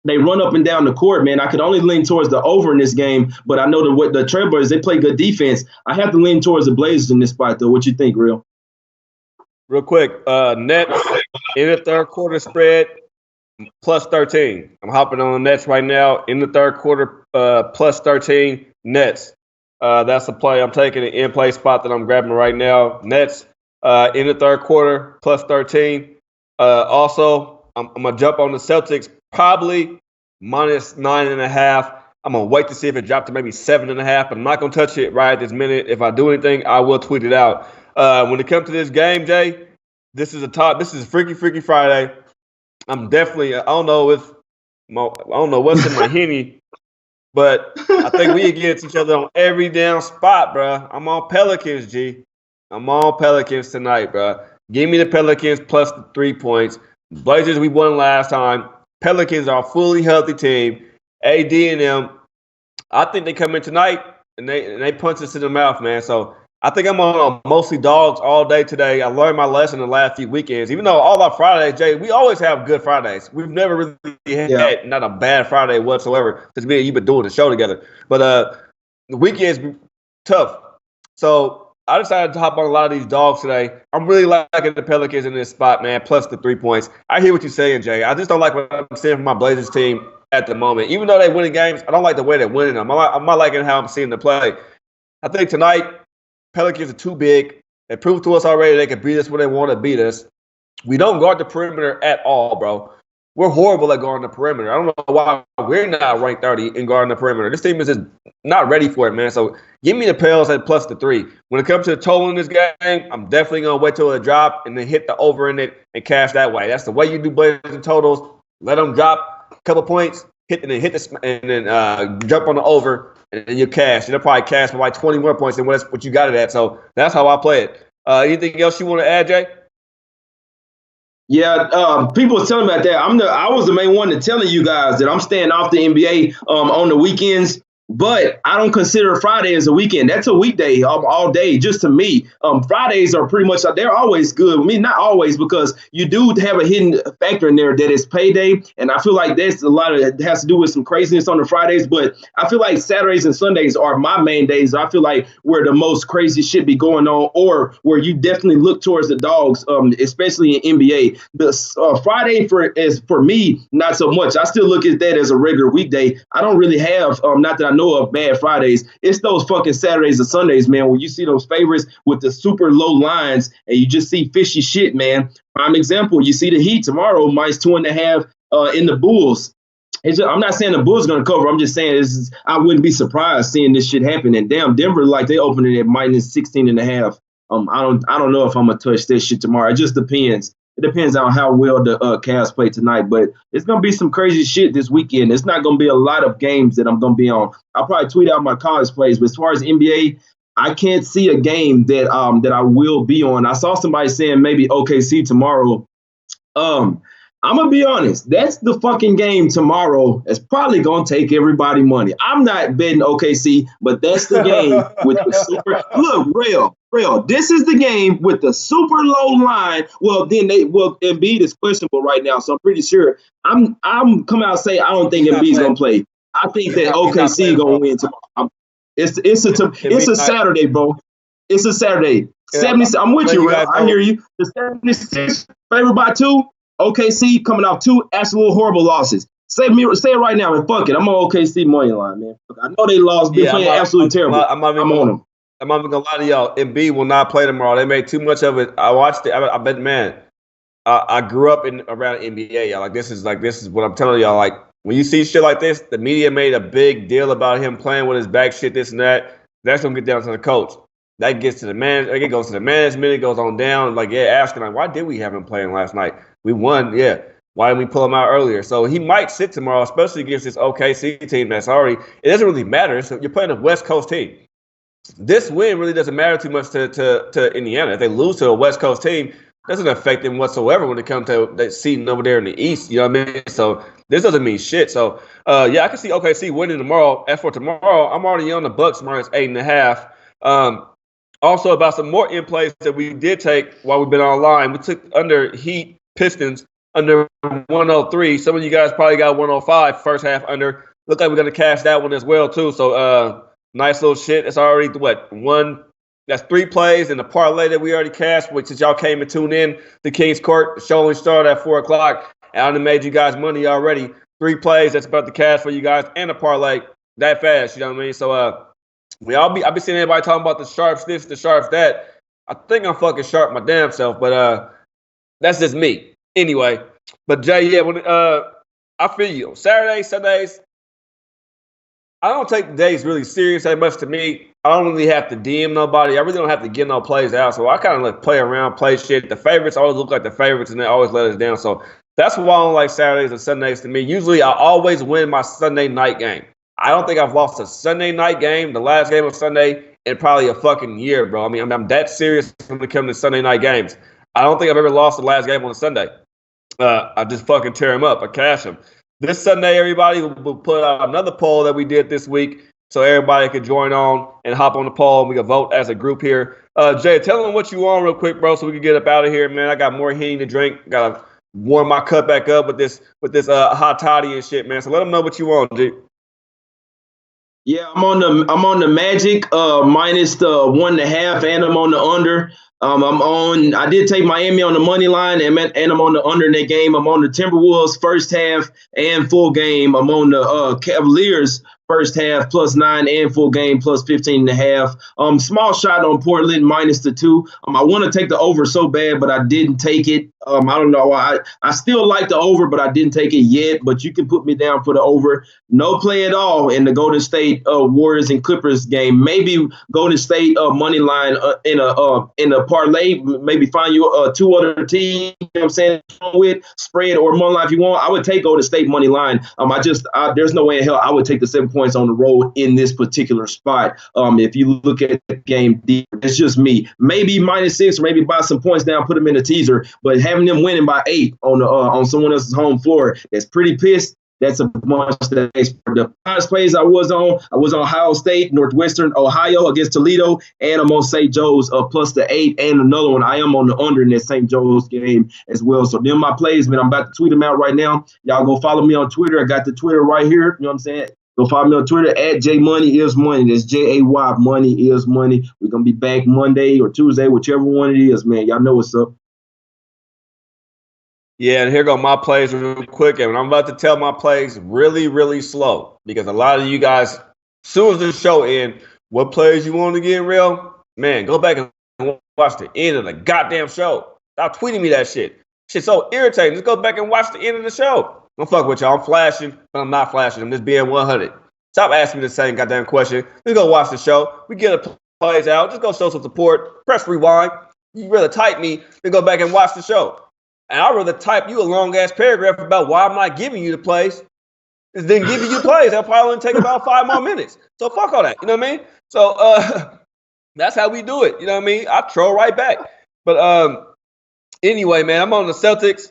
they run up and down the court, man. I could only lean towards the over in this game, but I know the Trailblazers, they play good defense. I have to lean towards the Blazers in this spot, though. What you think, Real? Real quick, Nets in the third quarter spread plus 13. I'm hopping on the Nets right now in the third quarter plus 13 Nets. That's the play I'm taking, an in-play spot that I'm grabbing right now. Nets in the third quarter plus 13. Also, I'm going to jump on the Celtics probably minus 9.5. I'm going to wait to see if it dropped to maybe 7.5, but I'm not going to touch it right at this minute. If I do anything, I will tweet it out. When it comes to this game, Jay, this is Freaky Friday. I'm definitely, I don't know what's in my Henny, but I think we against each other on every damn spot, bro. I'm on Pelicans, G. I'm on Pelicans tonight, bro. Give me the Pelicans plus the 3 points. Blazers, we won last time. Pelicans are a fully healthy team. AD and them, I think they come in tonight and they punch us in the mouth, man. So I think I'm on mostly dogs all day today. I learned my lesson the last few weekends. Even though all our Fridays, Jay, we always have good Fridays. We've never really had not a bad Friday whatsoever since me and you've been doing the show together. But the weekends be tough. So I decided to hop on a lot of these dogs today. I'm really liking the Pelicans in this spot, man, plus the 3 points. I hear what you're saying, Jay. I just don't like what I'm seeing from my Blazers team at the moment. Even though they're winning games, I don't like the way they're winning them. I'm not liking how I'm seeing them play. I think tonight, Pelicans are too big. They proved to us already they can beat us when they want to beat us. We don't guard the perimeter at all, bro. We're horrible at guarding the perimeter. I don't know why we're not ranked 30 in guarding the perimeter. This team is just not ready for it, man. So give me the Pels at plus the 3. When it comes to the total in this game, I'm definitely going to wait till it drop and then hit the over in it and cash that way. That's the way you do Blazers and totals. Let them drop a couple points, and then jump on the over and then you cash. You'll probably cash for like 21 points, and what you got it at. So that's how I play it. Anything else you want to add, Jay? Yeah, people was telling me about that. I was the main one to telling you guys that I'm staying off the NBA on the weekends. But I don't consider Friday as a weekend. That's a weekday all day, just to me. Fridays are pretty much, they're always good. I mean, not always, because you do have a hidden factor in there that is payday. And I feel like that's a lot of it has to do with some craziness on the Fridays. But I feel like Saturdays and Sundays are my main days. I feel like where the most crazy shit be going on, or where you definitely look towards the dogs, especially in NBA. The Friday for me, not so much. I still look at that as a regular weekday. I don't really have, not that I know of, bad Fridays. It's those fucking Saturdays and Sundays, man, where you see those favorites with the super low lines and you just see fishy shit, man. Prime example, you see the Heat tomorrow, -2.5 in the Bulls. I'm not saying the Bulls are going to cover. I'm just saying I wouldn't be surprised seeing this shit happen. And damn, Denver, like, they opened it at -16.5. I don't know if I'm going to touch this shit tomorrow. It just depends. It depends on how well the Cavs play tonight, but it's going to be some crazy shit this weekend. It's not going to be a lot of games that I'm going to be on. I'll probably tweet out my college plays, but as far as NBA, I can't see a game that I will be on. I saw somebody saying maybe OKC tomorrow. I'm going to be honest. That's the fucking game tomorrow. It's probably going to take everybody money. I'm not betting OKC, but that's the game with the super. Look, real. This is the game with the super low line. Well, Embiid is questionable right now, so I'm pretty sure. I'm coming out and say I don't think Embiid's going to play. I think that OKC going to win tomorrow. It's a Saturday, bro. It's a Saturday. 70. I'm with you, Real. I hear you. The 76 favored by 2. OKC coming off 2 absolute horrible losses. Say it right now, and fuck it. I'm on OKC money line, man. I know they lost. Been playing absolutely terrible. I'm on them. I'm not even gonna lie to y'all. Embiid will not play tomorrow. They made too much of it. I watched it. I bet, man. I grew up around NBA. Y'all, this is what I'm telling y'all. Like, when you see shit like this, the media made a big deal about him playing with his back shit, this and that. That's gonna get down to the coach. That gets to the man. It goes to the management. It goes on down. Like, asking like, why did we have him playing last night? We won. Yeah. Why didn't we pull him out earlier? So he might sit tomorrow, especially against this OKC team that's already. It doesn't really matter. So you're playing a West Coast team. This win really doesn't matter too much to Indiana. If they lose to a West Coast team, it doesn't affect them whatsoever when it comes to that seating over there in the East. You know what I mean? So this doesn't mean shit. So I can see OKC winning tomorrow. As for tomorrow, I'm already on the Bucks -8.5. Also, about some more in plays that we did take while we've been online. We took under Heat Pistons under 103. Some of you guys probably got 105 first half under. Look like we're gonna cash that one as well too. So nice little shit. It's already one. That's 3 plays and the parlay that we already cashed. Which since y'all came and tuned in to Kings Court, the show only started at 4:00. And I done made you guys money already. 3 plays. That's about the cash for you guys and a parlay that fast. You know what I mean? So I've been seeing everybody talking about the sharps this, the sharps that. I think I'm fucking sharp my damn self, but that's just me. Anyway, but Jay, when I feel you. Saturdays, Sundays, I don't take the days really serious that much to me. I don't really have to DM nobody. I really don't have to get no plays out. So I kind of like play around, play shit. The favorites always look like the favorites, and they always let us down. So that's why I don't like Saturdays and Sundays to me. Usually I always win my Sunday night game. I don't think I've lost a Sunday night game, the last game of Sunday, in probably a fucking year, bro. I mean, I'm that serious when it comes to Sunday night games. I don't think I've ever lost the last game on a Sunday. I just fucking tear them up. I cash them. This Sunday, everybody will put out another poll that we did this week so everybody could join on and hop on the poll and we can vote as a group here. Jay, tell them what you want real quick, bro, so we can get up out of here, man. I got more heating to drink. Got to warm my cup back up with this hot toddy and shit, man. So let them know what you want, G. Yeah, I'm on the Magic minus the 1.5, and I'm on the under. I did take Miami on the money line, and I'm on the under in that game. I'm on the Timberwolves first half and full game. I'm on the Cavaliers first half +9 and full game +15.5. Small shot on Portland -2. I want to take the over so bad, but I didn't take it. I don't know. I still like the over, but I didn't take it yet. But you can put me down for the over. No play at all in the Golden State Warriors and Clippers game. Maybe Golden State money line in a parlay. Maybe find you 2 other teams. You know what I'm saying? With spread or money line if you want. I would take Golden State money line. There's no way in hell I would take the 7.5 points on the road in this particular spot. If you look at the game, it's just me. Maybe -6, or maybe buy some points down, put them in the teaser. But having them winning by 8 on someone else's home floor, that's pretty pissed. That's a bunch of the highest plays I was on Ohio State, Northwestern Ohio against Toledo, and I'm on St. Joe's plus the 8, and another one. I am on the under in that St. Joe's game as well. So them my plays, man. I'm about to tweet them out right now. Y'all go follow me on Twitter. I got the Twitter right here. You know what I'm saying? Go follow me on Twitter at JMoneyIsMoney. That's JAY Money is Money. We're gonna be back Monday or Tuesday, whichever one it is, man. Y'all know what's up. Yeah, and here go my plays real quick. And I'm about to tell my plays really, really slow because a lot of you guys, as soon as the show ends, what plays you want to get real? Man, go back and watch the end of the goddamn show. Stop tweeting me that shit. Shit's so irritating. Just go back and watch the end of the show. Don't fuck with y'all. I'm flashing, but I'm not flashing. I'm just being 100. Stop asking me the same goddamn question. Just go watch the show. We get the plays out. Just go show some support. Press rewind. You rather type me than go back and watch the show. And I'd rather type you a long-ass paragraph about why I'm not giving you the plays than giving you plays. That'll probably only take about 5 more minutes. So fuck all that. You know what I mean? So that's how we do it. You know what I mean? I troll right back. But anyway, man, I'm on the Celtics.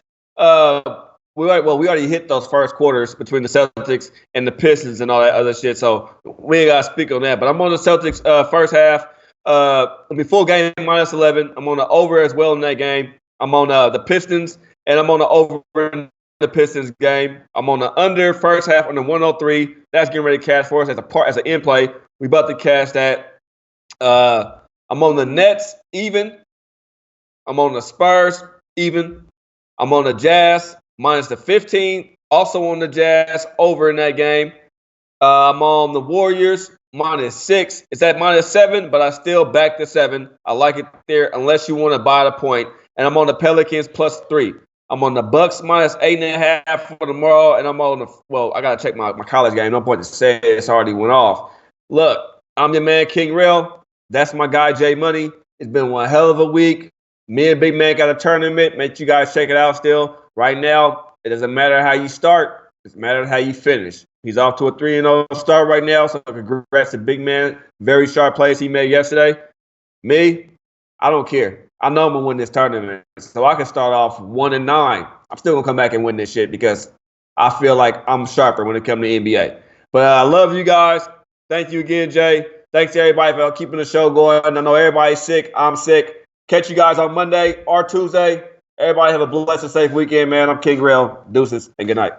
We already hit those first quarters between the Celtics and the Pistons and all that other shit. So we ain't got to speak on that. But I'm on the Celtics first half. Full game -11. I'm on the over as well in that game. I'm on the Pistons, and I'm on the over in the Pistons game. I'm on the under first half on the 103. That's getting ready to cash for us as an in play. We about to cash that. I'm on the Nets even. I'm on the Spurs even. I'm on the Jazz minus the 15. Also on the Jazz over in that game. I'm on the Warriors -6. It's at -7, but I still back the 7. I like it there unless you want to buy the point. And I'm on the Pelicans +3. I'm on the Bucks -8.5 for tomorrow. And I'm on I got to check my college game. No point to say it's already went off. Look, I'm your man, King Rail. That's my guy, J Money. It's been one hell of a week. Me and Big Man got a tournament. Make you guys check it out still. Right now, it doesn't matter how you start. It matters how you finish. He's off to a 3-0 start right now. So congrats to Big Man. Very sharp plays he made yesterday. Me, I don't care. I know I'm going to win this tournament. So I can start off 1-9. I'm still going to come back and win this shit because I feel like I'm sharper when it comes to NBA. But I love you guys. Thank you again, Jay. Thanks to everybody for keeping the show going. I know everybody's sick. I'm sick. Catch you guys on Monday or Tuesday. Everybody have a blessed and safe weekend, man. I'm King Rail. Deuces and good night.